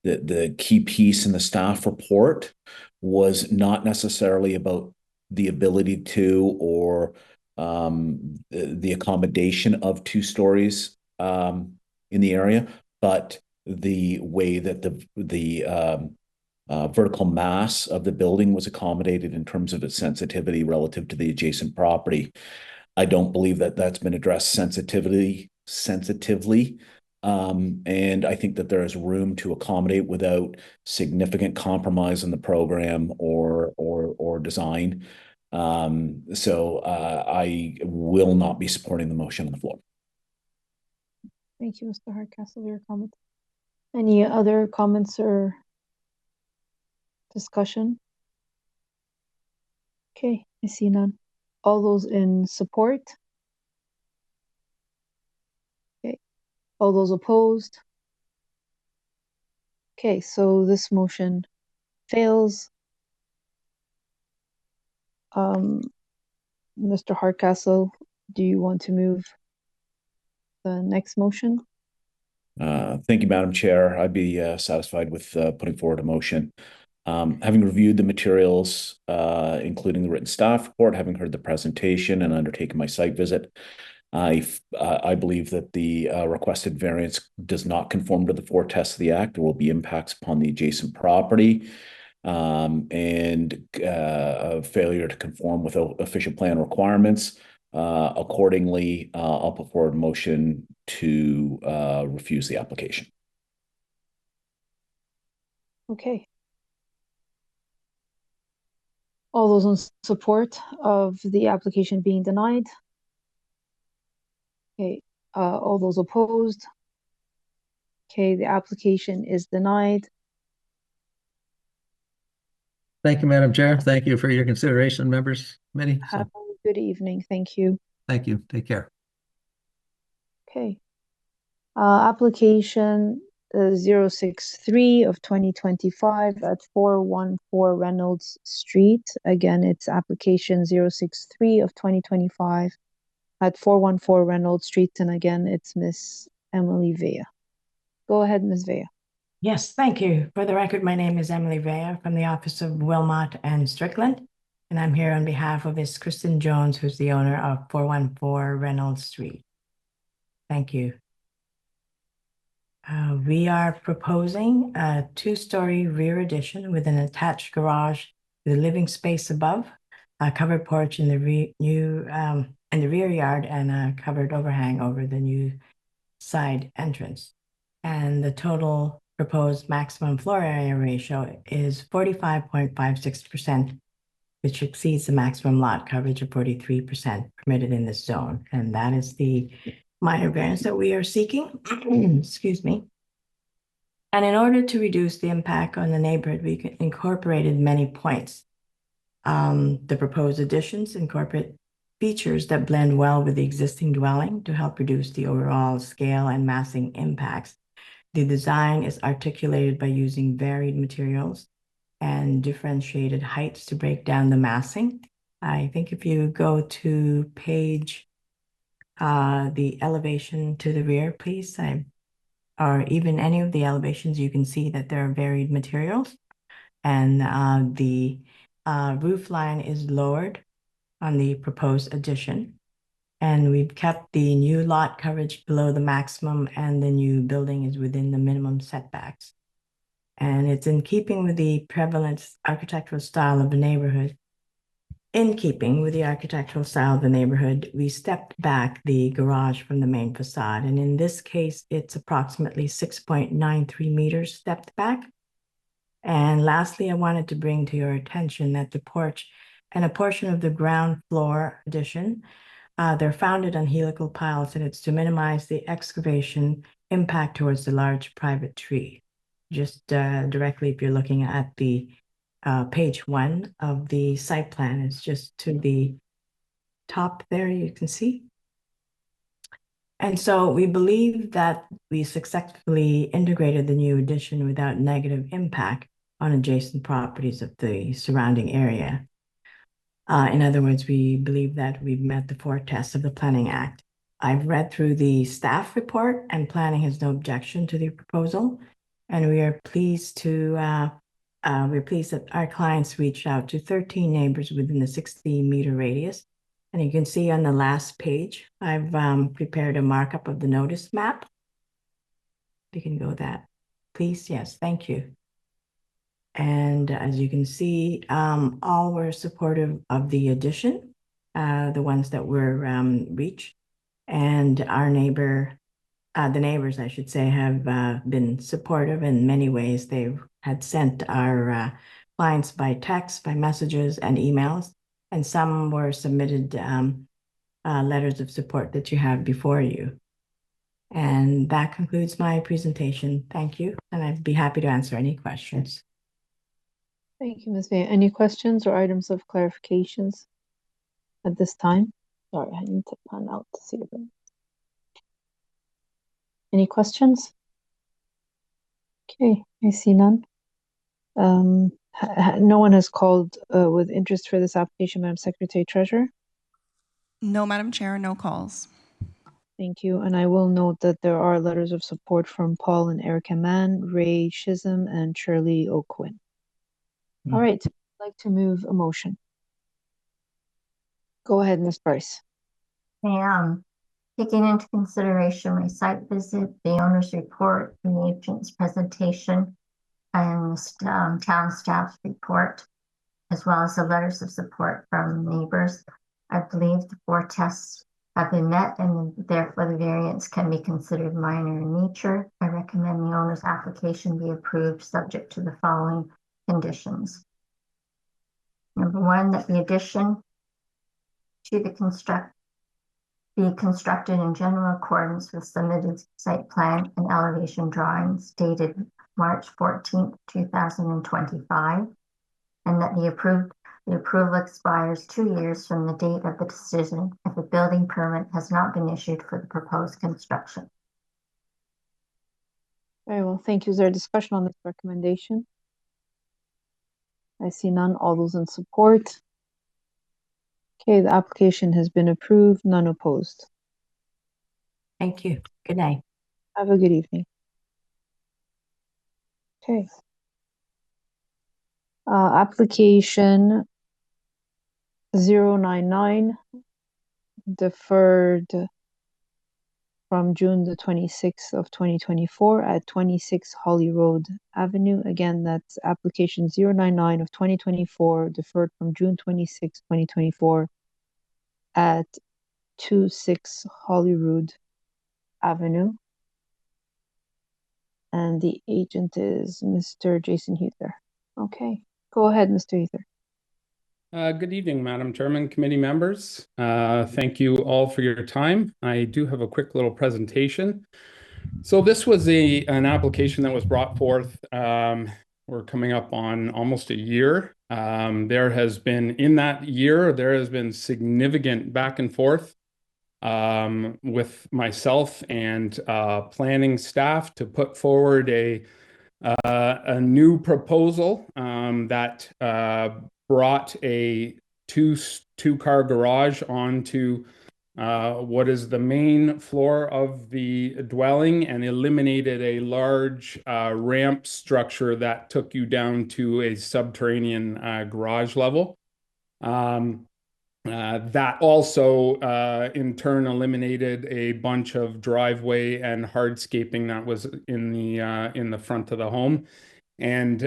the key piece in the staff report was not necessarily about the ability to or the accommodation of 2 stories in the area, but the way that the vertical mass of the building was accommodated in terms of its sensitivity relative to the adjacent property. I don't believe that that's been addressed sensitively. And I think that there is room to accommodate without significant compromise in the program or design. So I will not be supporting the motion on the floor. Thank you, Mr. Hardcastle, for your comment. Any other comments or discussion? Okay, I see none. All those in support? Okay. All those opposed? Okay, so this motion fails. Mr. Hardcastle, do you want to move the next motion? Thank you, Madam Chair. I'd be satisfied with putting forward a motion. Having reviewed the materials, including the written staff report, having heard the presentation and undertaken my site visit, I believe that the requested variance does not conform to the 4 tests of the Act. There will be impacts upon the adjacent property. and a failure to conform with official plan requirements. Accordingly, I'll put forward a motion to refuse the application. Okay. All those in support of the application being denied? Okay. All those opposed? Okay, the application is denied. Thank you, Madam Chair. Thank you for your consideration, members committee. Have a good evening. Thank you. Thank you. Take care. Okay. Application 063 of 2025 at 414 Reynolds Street. Again, it's application 063 of 2025 at 414 Reynolds Street. And again, it's Miss Emily Vea. Go ahead, Miss Vea. Yes, thank you. For the record, my name is Emily Vea from the Office of Wilmot and Strickland, and I'm here on behalf of Miss Kristen Jones, who's the owner of 414 Reynolds Street. Thank you. We are proposing a two-story rear addition with an attached garage with a living space above, a covered porch in the rear yard, and a covered overhang over the new side entrance. And the total proposed maximum floor area ratio is 45.56%, which exceeds the maximum lot coverage of 43% permitted in this zone. And that is the minor variance that we are seeking. Excuse me. And in order to reduce the impact on the neighborhood, we incorporated many points. The proposed additions incorporate features that blend well with the existing dwelling to help reduce the overall scale and massing impacts. The design is articulated by using varied materials and differentiated heights to break down the massing. I think if you go to page, the elevation to the rear, please, or even any of the elevations, you can see that there are varied materials. And the roof line is lowered on the proposed addition. And we've kept the new lot coverage below the maximum, and the new building is within the minimum setbacks. And it's in keeping with the prevalent architectural style of the neighborhood. In keeping with the architectural style of the neighborhood, we stepped back the garage from the main facade. And in this case, it's approximately 6.93 meters stepped back. And lastly, I wanted to bring to your attention that the porch and a portion of the ground floor addition, they're founded on helical piles, and it's to minimize the excavation impact towards the large private tree. Just directly, if you're looking at the page 1 of the site plan, it's just to the top there, you can see. And so we believe that we successfully integrated the new addition without negative impact on adjacent properties of the surrounding area. In other words, we believe that we've met the 4 tests of the Planning Act. I've read through the staff report, and planning has no objection to the proposal. And we are pleased that our clients reached out to 13 neighbors within the 60-meter radius. And you can see on the last page, I've prepared a markup of the notice map. You can go that, please. Yes, thank you. And as you can see, all were supportive of the addition, the ones that were reached. And our the neighbors, I should say, have been supportive in many ways. They had sent our clients by text, by messages, and emails. And some were submitted letters of support that you have before you. And that concludes my presentation. Thank you. And I'd be happy to answer any questions. Thank you, Ms. Vea. Any questions or items of clarifications at this time? Sorry, I need to pan out to see them. Any questions? Okay, I see none. No one has called with interest for this application, Madam Secretary Treasurer? No, Madam Chair, no calls. Thank you. And I will note that there are letters of support from Paul and Erica Mann, Ray Chisholm, and Shirley O'Quinn. All right, I'd like to move a motion. Go ahead, Ms. Bryce. Taking into consideration my site visit, the owner's report, and the agent's presentation, and town staff's report, as well as the letters of support from neighbors. I believe the 4 tests have been met, and therefore the variance can be considered minor in nature. I recommend the owner's application be approved subject to the following conditions. Number 1, that the addition to the be constructed in general accordance with submitted site plan and elevation drawings dated March 14th, 2025, and that the approval expires 2 years from the date of the decision if a building permit has not been issued for the proposed construction. Very well, thank you. Is there a discussion on this recommendation? I see none. All those in support? Okay, the application has been approved, none opposed. Thank you. Good night. Have a good evening. Okay. Application 099 deferred from June the 26th of 2024 at 26 Holly Road Avenue. Again, that's application 099 of 2024 deferred from June 26, 2024 at 26 Holly Road Avenue. And the agent is Mr. Jason Heather. Okay, go ahead, Mr. Heather. Good evening, Madam Chairman, committee members. Thank you all for your time. I do have a quick little presentation. So this was an application that was brought forth. We're coming up on almost a year. There has been, in that year, there has been significant back and forth with myself and planning staff to put forward a new proposal that brought a two-car garage onto what is the main floor of the dwelling and eliminated a large ramp structure that took you down to a subterranean garage level. That also in turn eliminated a bunch of driveway and hardscaping that was in the front of the home. And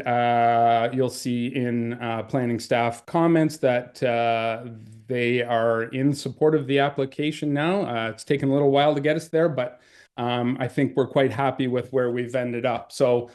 you'll see in planning staff comments that they are in support of the application now. It's taken a little while to get us there, but I think we're quite happy with where we've ended up. So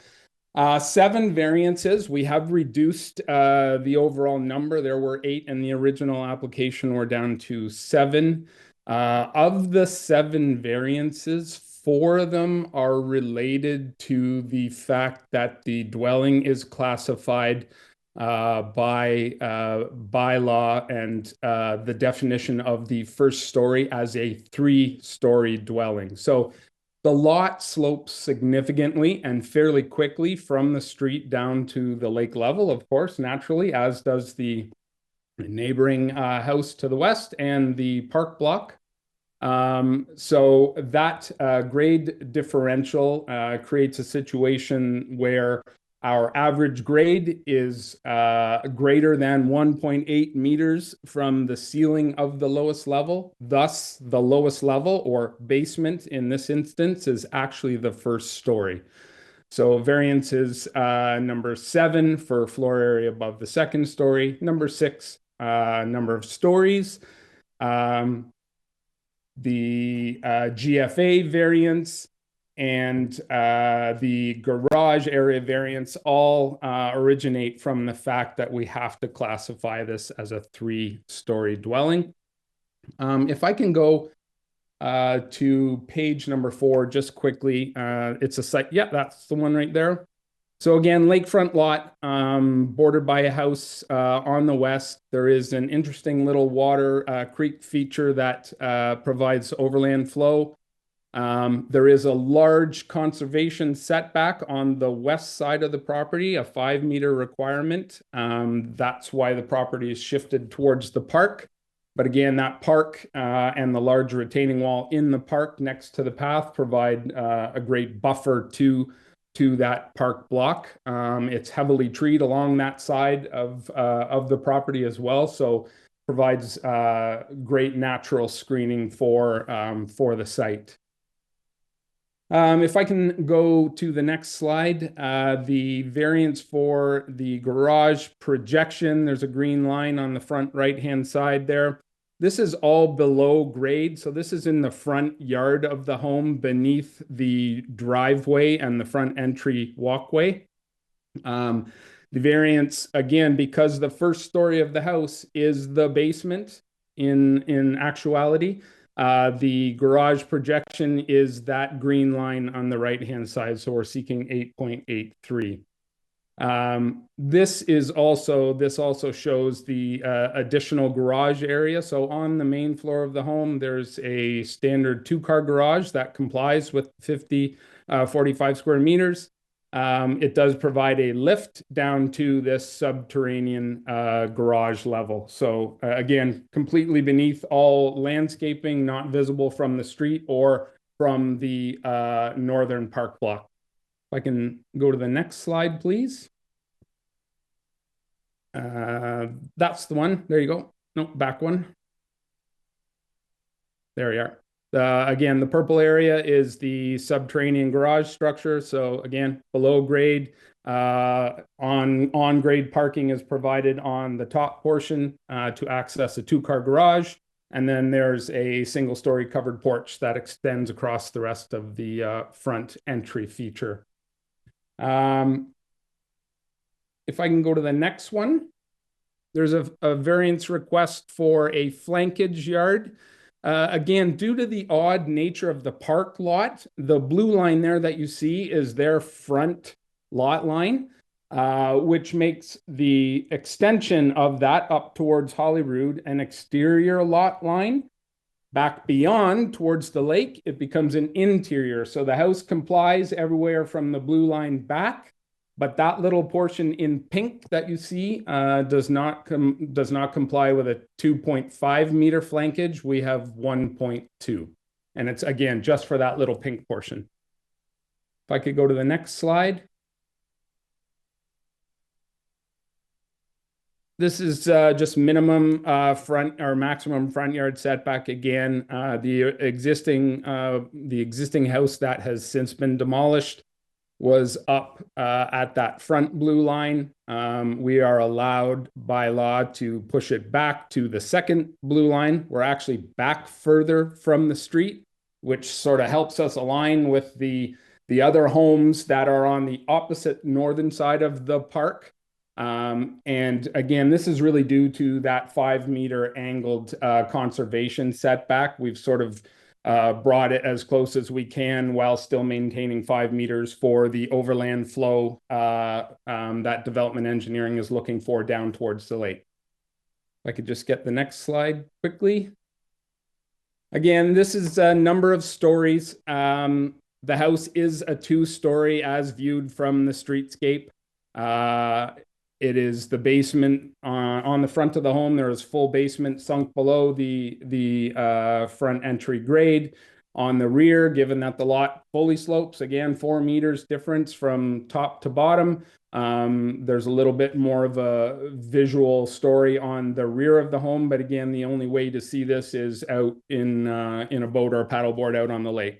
7 variances. We have reduced the overall number. There were 8 in the original application. We're down to 7. Of the 7 variances, 4 of them are related to the fact that the dwelling is classified by bylaw and the definition of the first story as a 3-story dwelling. So the lot slopes significantly and fairly quickly from the street down to the lake level, of course, naturally, as does the neighboring house to the west and the park block. So that grade differential creates a situation where our average grade is greater than 1.8 meters from the ceiling of the lowest level. Thus, the lowest level, or basement in this instance, is actually the first story. So variance is number 7 for floor area above the second story. Number 6, number of stories. The GFA variance and the garage area variance all originate from the fact that we have to classify this as a 3-story dwelling. If I can go to page number 4 just quickly. It's a site. Yeah, that's the one right there. So again, lakefront lot, bordered by a house on the west. There is an interesting little water creek feature that provides overland flow. There is a large conservation setback on the west side of the property, a 5-meter requirement. That's why the property is shifted towards the park. But again, that park and the large retaining wall in the park next to the path provide a great buffer to that park block. It's heavily treed along that side of the property as well, so provides great natural screening for the site. If I can go to the next slide, the variance for the garage projection, there's a green line on the front right-hand side there. This is all below grade, so this is in the front yard of the home beneath the driveway and the front entry walkway. The variance, again, because the first story of the house is the basement in actuality, the garage projection is that green line on the right-hand side, so we're seeking 8.83. This also shows the additional garage area. So on the main floor of the home, there's a standard 2-car garage that complies with 45 square meters. It does provide a lift down to this subterranean garage level. So again, completely beneath all landscaping, not visible from the street or from the northern park block. If I can go to the next slide, please. That's the one. There you go. No, back one. There we are. Again, the purple area is the subterranean garage structure. So again, below grade, on grade parking is provided on the top portion to access a 2-car garage. And then there's a single-story covered porch that extends across the rest of the front entry feature. If I can go to the next one, there's a variance request for a flankage yard. Again, due to the odd nature of the park lot, the blue line there that you see is their front lot line, which makes the extension of that up towards Holyrood an exterior lot line. Back beyond towards the lake, it becomes an interior. So the house complies everywhere from the blue line back, but that little portion in pink that you see does not comply with a 2.5 meter flankage. We have 1.2, and it's again just for that little pink portion. If I could go to the next slide. This is just minimum front or maximum front yard setback. Again, the existing house that has since been demolished was up at that front blue line. We are allowed by law to push it back to the second blue line. We're actually back further from the street, which sort of helps us align with the other homes that are on the opposite northern side of the park. And again, this is really due to that 5 meter angled conservation setback. We've sort of brought it as close as we can while still maintaining 5 meters for the overland flow that development engineering is looking for down towards the lake. If I could just get the next slide quickly. Again, this is a number of stories. The house is a 2-story as viewed from the streetscape. It is the basement on the front of the home. There is full basement sunk below the front entry grade. On the rear, given that the lot fully slopes, again, 4 meters difference from top to bottom. There's a little bit more of a visual story on the rear of the home, but again, the only way to see this is out in a boat or a paddleboard out on the lake.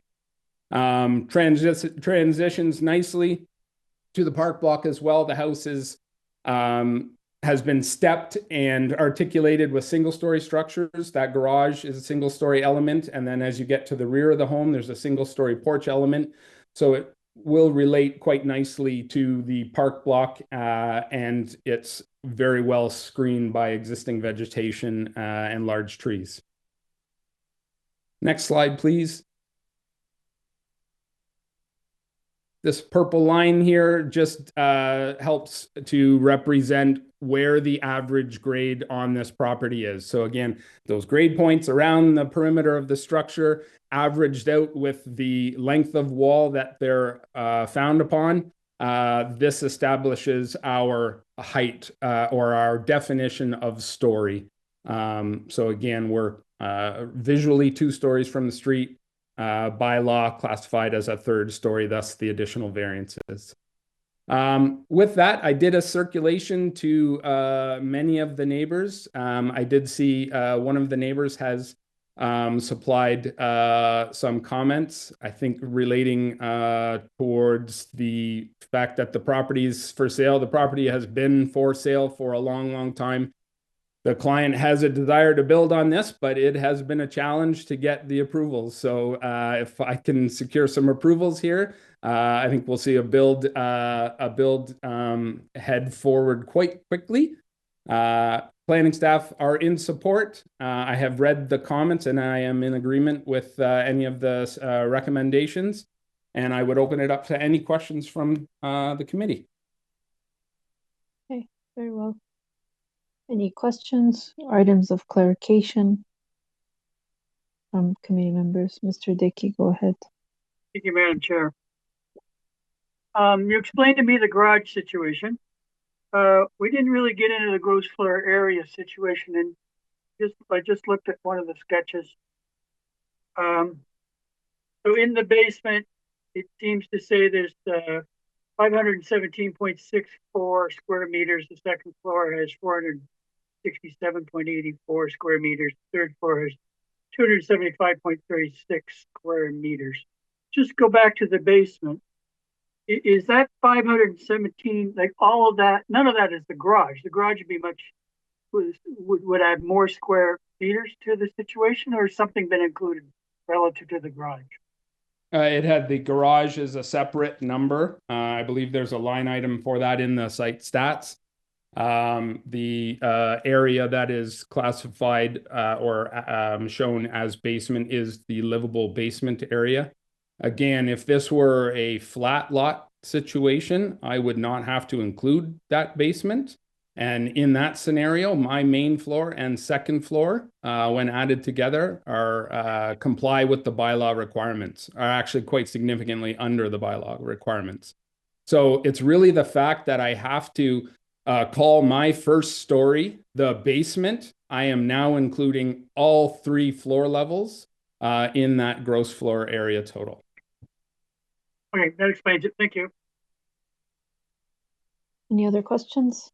Transitions nicely to the park block as well. The house has been stepped and articulated with single-story structures. That garage is a single-story element, and then as you get to the rear of the home, there's a single-story porch element. So it will relate quite nicely to the park block, and it's very well screened by existing vegetation and large trees. Next slide, please. This purple line here just helps to represent where the average grade on this property is. So again, those grade points around the perimeter of the structure averaged out with the length of wall that they're found upon. This establishes our height or our definition of story. So again, we're visually 2 stories from the street. By law classified as a 3rd story, thus the additional variances. With that, I did a circulation to many of the neighbors. I did see one of the neighbors has supplied some comments, I think relating towards the fact that the property is for sale. The property has been for sale for a long, long time. The client has a desire to build on this, but it has been a challenge to get the approvals. So if I can secure some approvals here, I think we'll see a build head forward quite quickly. Planning staff are in support. I have read the comments and I am in agreement with any of the recommendations. And I would open it up to any questions from the committee. Okay, very well. Any questions, items of clarification from committee members? Mr. Dickey, go ahead. Thank you, Madam Chair. You explained to me the garage situation. We didn't really get into the gross floor area situation, and I just looked at one of the sketches. So in the basement, it seems to say there's 517.64 square meters. The second floor has 467.84 square meters. Third floor has 275.36 square meters. Just go back to the basement. Is that 517, like all of that? None of that is the garage. The garage would be would add more square meters to the situation, or something been included relative to the garage? It had the garage as a separate number. I believe there's a line item for that in the site stats. The area that is classified or shown as basement is the livable basement area. Again, if this were a flat lot situation, I would not have to include that basement. And in that scenario, my main floor and second floor, when added together, are comply with the bylaw requirements, are actually quite significantly under the bylaw requirements. So it's really the fact that I have to call my first story the basement. I am now including all 3 floor levels in that gross floor area total. Okay, that explains it. Thank you. Any other questions?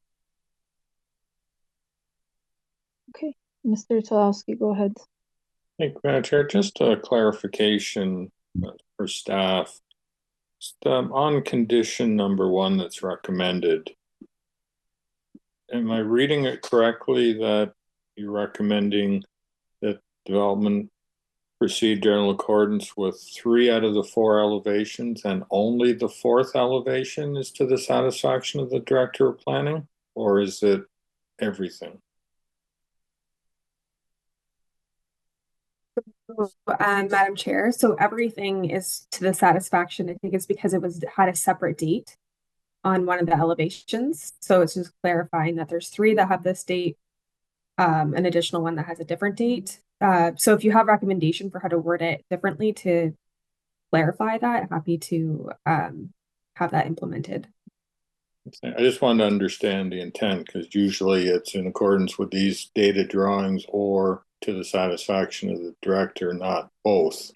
Okay, Mr. Talowski, go ahead. Thank you, Madam Chair. Just a clarification for staff. On condition number 1 that's recommended, am I reading it correctly that you're recommending that development proceed in accordance with 3 out of the 4 elevations, and only the 4th elevation is to the satisfaction of the Director of Planning, or is it everything? Madam Chair, so everything is to the satisfaction. I think it's because it had a separate date on one of the elevations. So it's just clarifying that there's 3 that have this date, an additional one that has a different date. So if you have recommendation for how to word it differently to clarify that, happy to have that implemented. I just wanted to understand the intent, because usually it's in accordance with these data drawings or to the satisfaction of the director, not both.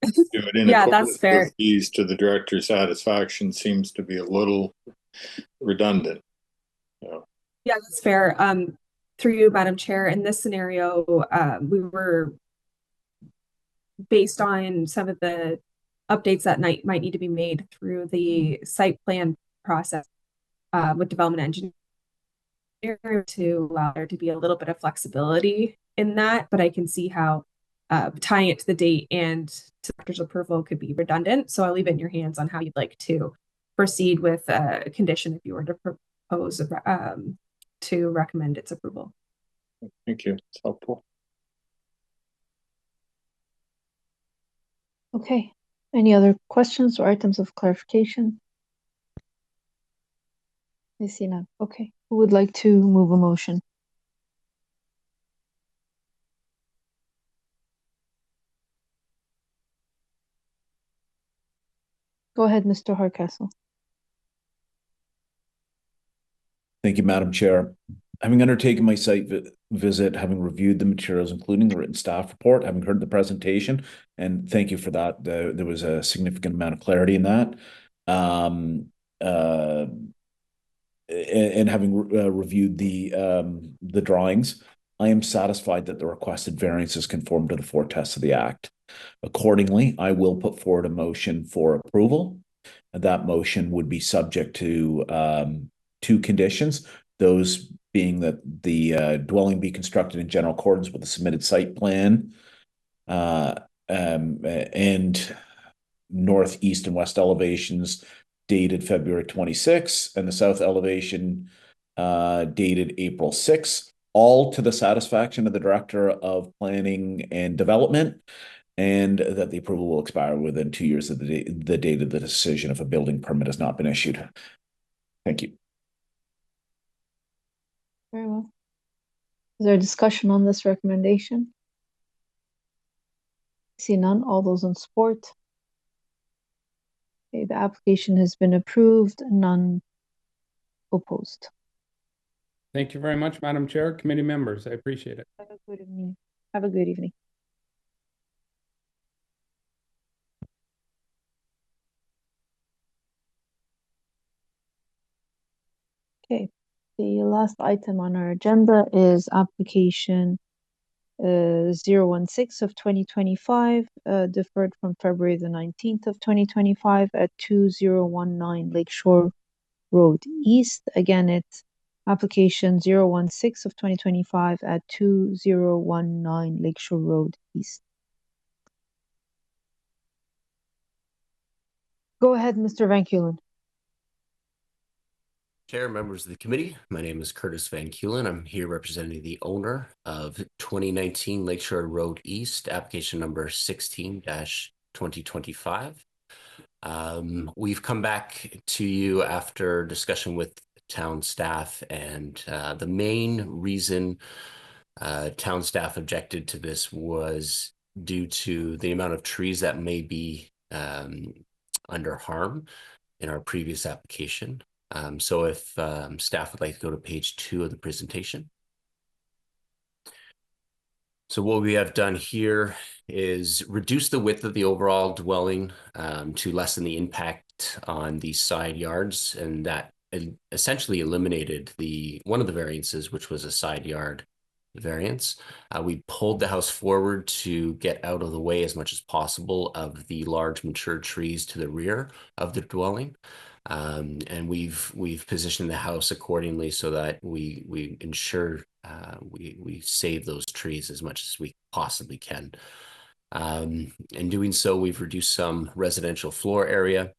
Do it in Yeah, that's fair. with these to the director's satisfaction seems to be a little redundant. Yeah, that's fair. Through you, Madam Chair, in this scenario, we were based on some of the updates that might need to be made through the site plan process with development engineer to allow there to be a little bit of flexibility in that, but I can see how tying it to the date and to director's approval could be redundant. So I'll leave it in your hands on how you'd like to proceed with a condition if you were to propose to recommend its approval. Thank you. It's helpful. Okay, any other questions or items of clarification? I see none. Okay, who would like to move a motion? Go ahead, Mr. Hardcastle. Thank you, Madam Chair. Having undertaken my site visit, having reviewed the materials, including the written staff report, having heard the presentation, and thank you for that. There was a significant amount of clarity in that. And having reviewed the drawings, I am satisfied that the requested variances conform to the four tests of the Act. Accordingly, I will put forward a motion for approval. That motion would be subject to two conditions, those being that the dwelling be constructed in general accordance with the submitted site plan and north, east, and west elevations dated February 26, and the south elevation dated April 6, all to the satisfaction of the Director of Planning and Development, and that the approval will expire within 2 years of the date of the decision if a building permit has not been issued. Thank you. Very well. Is there a discussion on this recommendation? See none. All those in support? Okay, the application has been approved. None opposed. Thank you very much, Madam Chair, committee members. I appreciate it. Have a good evening. Have a good evening. Okay, the last item on our agenda is application 016 of 2025, deferred from February the 19th of 2025 at 2019 Lakeshore Road East. Again, it's application 016 of 2025 at 2019 Lakeshore Road East. Go ahead, Mr. Van Kulen. Chair, members of the committee, my name is Curtis Van Kulen. I'm here representing the owner of 2019 Lakeshore Road East, application number 16-2025. We've come back to you after discussion with town staff, and the main reason town staff objected to this was due to the amount of trees that may be under harm in our previous application. So if staff would like to go to page 2 of the presentation. So what we have done here is reduce the width of the overall dwelling to lessen the impact on the side yards, and that essentially eliminated one of the variances, which was a side yard variance. We pulled the house forward to get out of the way as much as possible of the large mature trees to the rear of the dwelling. And we've positioned the house accordingly so that we ensure we save those trees as much as we possibly can. In doing so, we've reduced some residential floor area.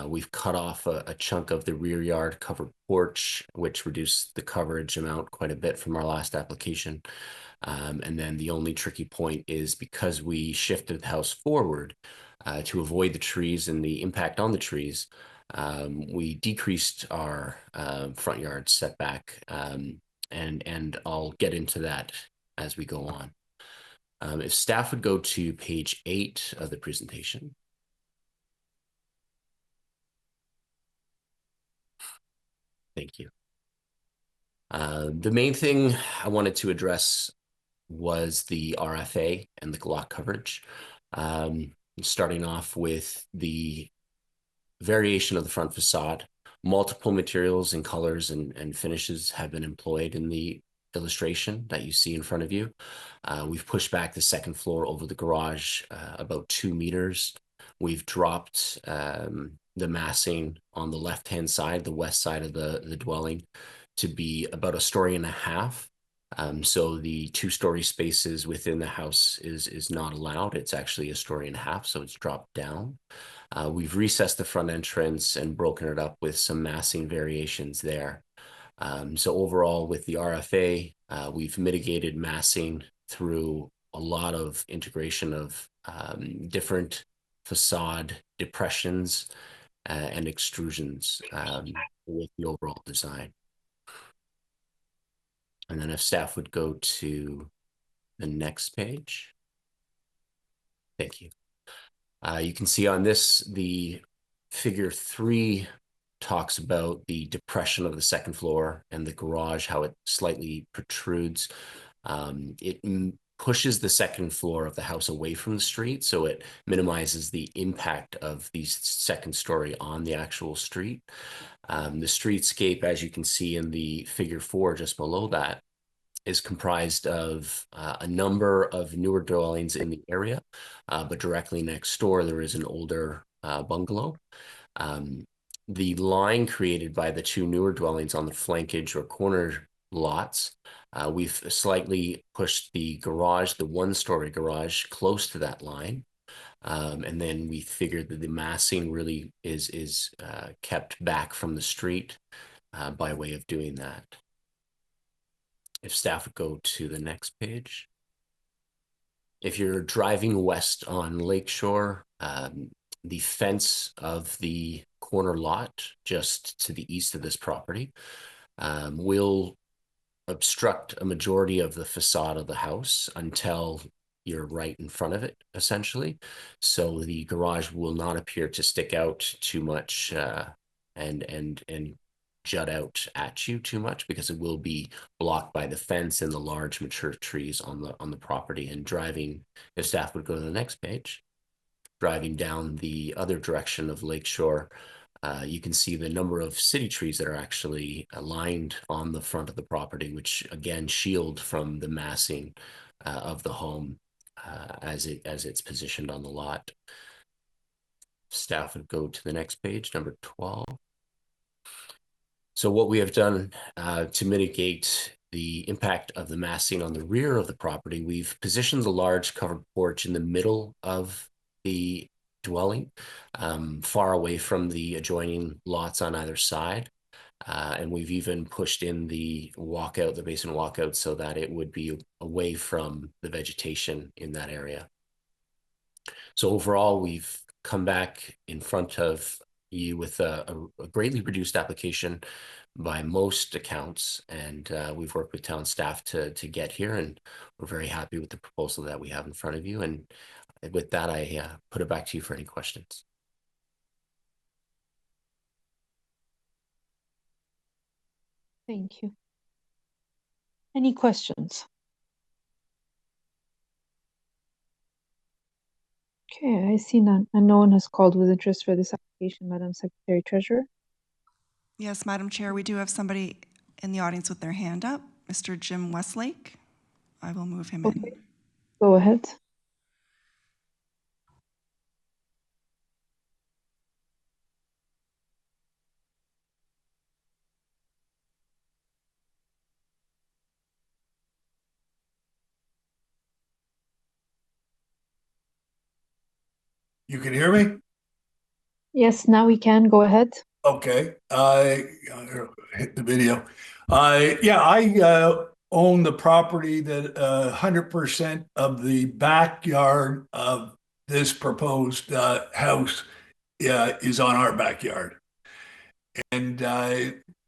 We've cut off a chunk of the rear yard covered porch, which reduced the coverage amount quite a bit from our last application. And then the only tricky point is because we shifted the house forward to avoid the trees and the impact on the trees, we decreased our front yard setback, and I'll get into that as we go on. If staff would go to page 8 of the presentation. Thank you. The main thing I wanted to address was the RFA and the lot coverage. Starting off with the variation of the front facade. Multiple materials and colors and finishes have been employed in the illustration that you see in front of you. We've pushed back the second floor over the garage about 2 meters. We've dropped the massing on the left-hand side, the west side of the dwelling, to be about 1.5 stories. So the 2-story spaces within the house is not allowed. It's actually 1.5 stories, so it's dropped down. We've recessed the front entrance and broken it up with some massing variations there. So overall, with the RFA, we've mitigated massing through a lot of integration of different facade depressions and extrusions with the overall design. And then if staff would go to the next page. Thank you. You can see on this, the figure 3 talks about the depression of the second floor and the garage, how it slightly protrudes. It pushes the second floor of the house away from the street, so it minimizes the impact of the second story on the actual street. The streetscape, as you can see in the figure 4 just below that, is comprised of a number of newer dwellings in the area, but directly next door there is an older bungalow. The line created by the two newer dwellings on the flankage or corner lots, we've slightly pushed the garage, the one-story garage, close to that line. And then we figured that the massing really is kept back from the street by way of doing that. If staff would go to the next page. If you're driving west on Lakeshore, the fence of the corner lot just to the east of this property will obstruct a majority of the facade of the house until you're right in front of it, essentially. So the garage will not appear to stick out too much and jut out at you too much, because it will be blocked by the fence and the large mature trees on the property. And driving, if staff would go to the next page, driving down the other direction of Lakeshore, you can see the number of city trees that are actually aligned on the front of the property, which again shield from the massing of the home as it's positioned on the lot. Staff would go to the next page, number 12. So what we have done to mitigate the impact of the massing on the rear of the property, we've positioned the large covered porch in the middle of the dwelling, far away from the adjoining lots on either side. And we've even pushed in the walkout, the basement walkout, so that it would be away from the vegetation in that area. So overall, we've come back in front of you with a greatly reduced application by most accounts, and we've worked with town staff to get here, and we're very happy with the proposal that we have in front of you. And with that, I put it back to you for any questions. Thank you. Any questions? Okay, I see none, and no one has called with interest for this application, Madam Secretary Treasurer. Yes, Madam Chair, we do have somebody in the audience with their hand up, Mr. Jim Westlake. I will move him in. Go ahead. You can hear me? Yes, now we can. Go ahead. Okay. I hit the video. Yeah, I own the property that 100% of the backyard of this proposed house is on our backyard. And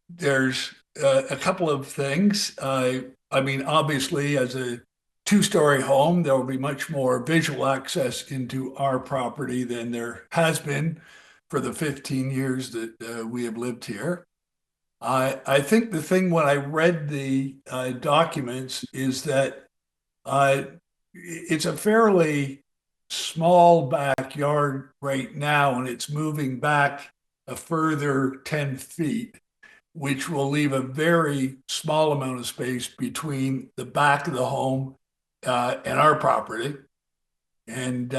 there's a couple of things. I mean, obviously, as a two-story home, there will be much more visual access into our property than there has been for the 15 years that we have lived here. I think the thing when I read the documents is that it's a fairly small backyard right now, and it's moving back a further 10 feet, which will leave a very small amount of space between the back of the home and our property. And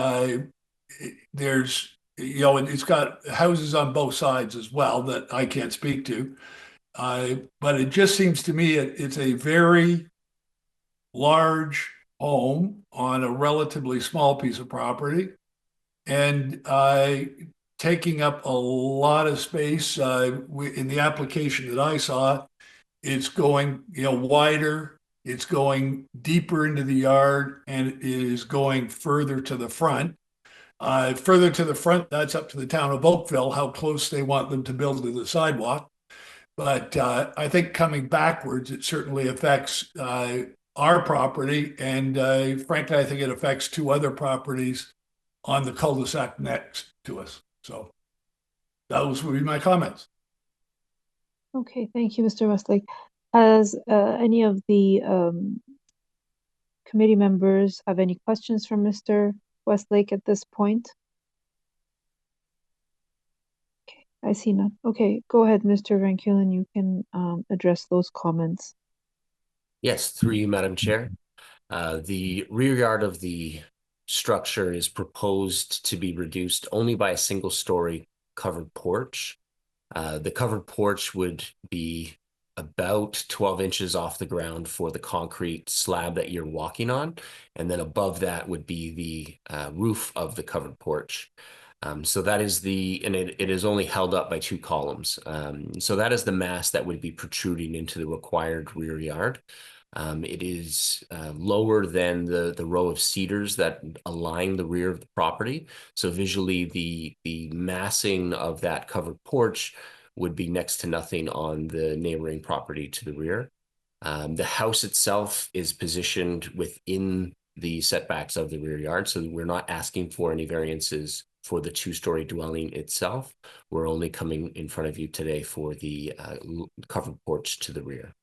there's, it's got houses on both sides as well that I can't speak to. But it just seems to me it's a very large home on a relatively small piece of property, and taking up a lot of space. In the application that I saw, it's going wider, it's going deeper into the yard, and it is going further to the front. Further to the front, that's up to the town of Oakville, how close they want them to build to the sidewalk. But I think coming backwards, it certainly affects our property. And frankly, I think it affects two other properties on the cul-de-sac next to us. So those would be my comments. Okay, thank you, Mr. Westlake. Has any of the committee members have any questions for Mr. Westlake at this point? Okay, I see none. Okay, go ahead, Mr. Van Keulen. You can address those comments. Yes, through you, Madam Chair. The rear yard of the structure is proposed to be reduced only by a single-story covered porch. The covered porch would be about 12 inches off the ground for the concrete slab that you're walking on. And then above that would be the roof of the covered porch. So that is and it is only held up by 2 columns. So that is the mass that would be protruding into the required rear yard. It is lower than the row of cedars that align the rear of the property. So visually, the massing of that covered porch would be next to nothing on the neighboring property to the rear. The house itself is positioned within the setbacks of the rear yard, so we're not asking for any variances for the 2-story dwelling itself. We're only coming in front of you today for the covered porch to the rear.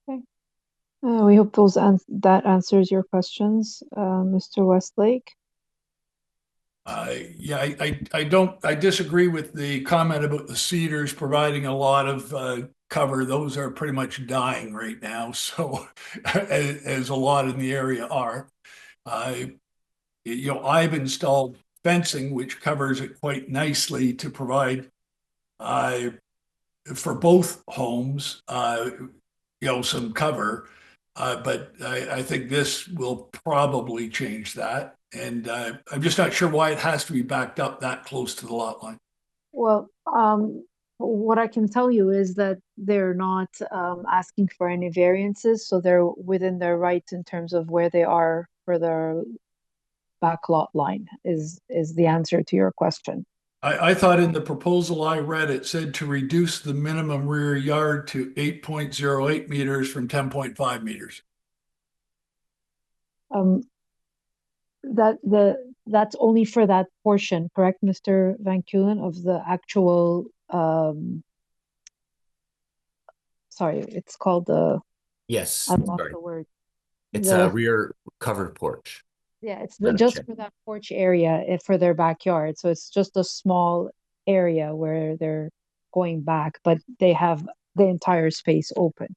Okay. We hope that answers your questions, Mr. Westlake. Yeah, I disagree with the comment about the cedars providing a lot of cover. Those are pretty much dying right now, so as a lot in the area are. I've installed fencing which covers it quite nicely to provide for both homes, some cover. But I think this will probably change that. And I'm just not sure why it has to be backed up that close to the lot line. Well, what I can tell you is that they're not asking for any variances, so they're within their rights in terms of where they are for their back lot line is the answer to your question. I thought in the proposal I read, it said to reduce the minimum rear yard to 8.08 meters from 10.5 meters. That's only for that portion, correct, Mr. Van Kulen, of the actual sorry, it's called the Yes, I've lost sorry. the word. It's a rear covered porch. Yeah, it's Madam just Chair. for that porch area for their backyard. So it's just a small area where they're going back, but they have the entire space open.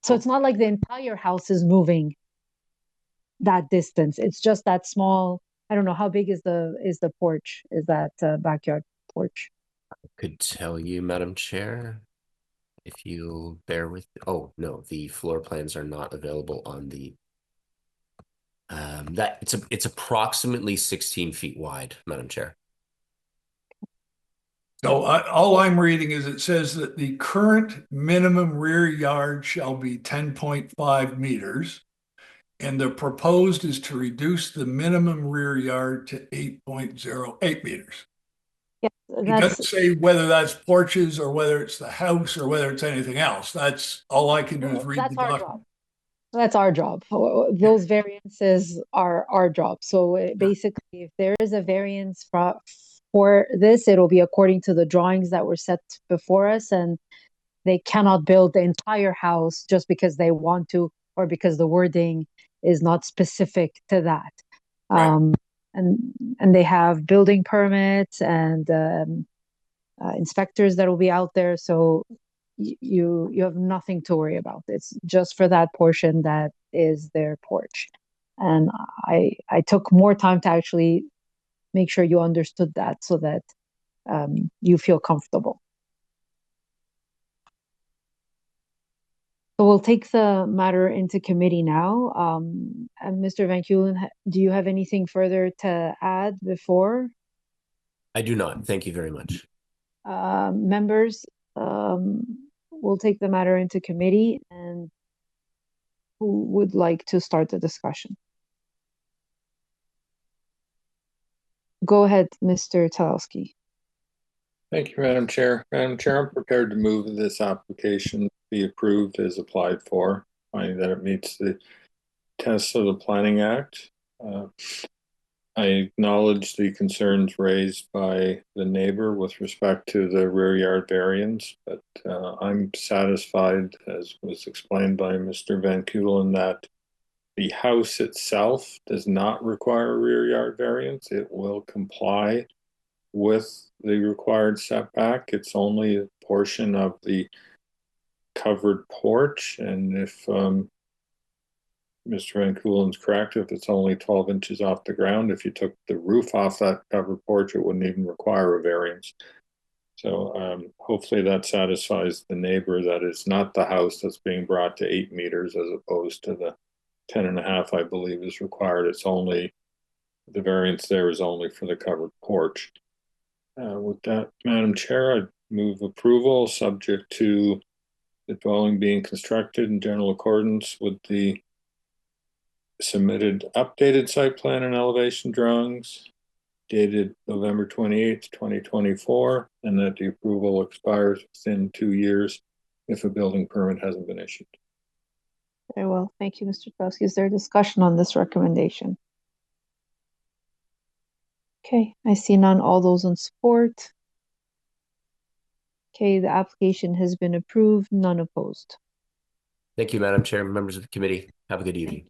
So it's not like the entire house is moving that distance. It's just that small. I don't know how big is the porch, is that backyard porch. I could tell you, Madam Chair, if you bear with. Oh no, the floor plans are not available on the. That it's approximately 16 feet wide, Madam Chair. So all I'm reading is it says that the current minimum rear yard shall be 10.5 meters. And the proposed is to reduce the minimum rear yard to 8.08 meters. Yeah, it doesn't say whether that's porches or whether it's the house or whether it's anything else. That's all I can do is read the document. That's our job. Those variances are our job. So basically, if there is a variance for this, it'll be according to the drawings that were set before us, and they cannot build the entire house just because they want to or because the wording is not specific to that. Right. And they have building permits and inspectors that will be out there. So you have nothing to worry about. It's just for that portion that is their porch. And I took more time to actually make sure you understood that so that you feel comfortable. So we'll take the matter into committee now. And Mr. Van Kulen, do you have anything further to add before? I do not. Thank you very much. Members, we'll take the matter into committee, and who would like to start the discussion? Go ahead, Mr. Talowski. Thank you, Madam Chair. Madam Chair, I'm prepared to move this application be approved as applied for, finding that it meets the tests of the Planning Act. I acknowledge the concerns raised by the neighbor with respect to the rear yard variance, but I'm satisfied, as was explained by Mr. Van Kulen, that the house itself does not require a rear yard variance. It will comply with the required setback. It's only a portion of the covered porch, and if Mr. Van Coolen's correct, if it's only 12 inches off the ground, if you took the roof off that covered porch, it wouldn't even require a variance. So hopefully that satisfies the neighbor that it's not the house that's being brought to 8 meters as opposed to the 10.5, I believe, is required. It's only, the variance there is only for the covered porch. With that, Madam Chair, I move approval subject to the dwelling being constructed in general accordance with the submitted updated site plan and elevation drawings dated November 28th, 2024, and that the approval expires within 2 years if a building permit hasn't been issued. Very well. Thank you, Mr. Kowski. Is there discussion on this recommendation? Okay, I see none. All those in support? Okay, the application has been approved. None opposed. Thank you, Madam Chair, members of the committee. Have a good evening.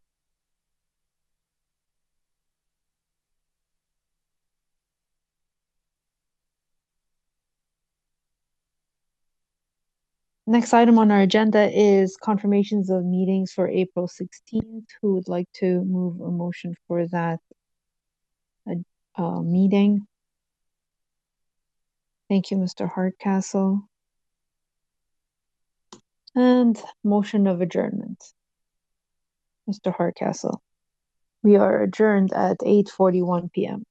Next item on our agenda is confirmations of meetings for April 16th. Who would like to move a motion for that meeting? Thank you, Mr. Hardcastle. And motion of adjournment. Mr. Hardcastle. We are adjourned at 8:41 p.m.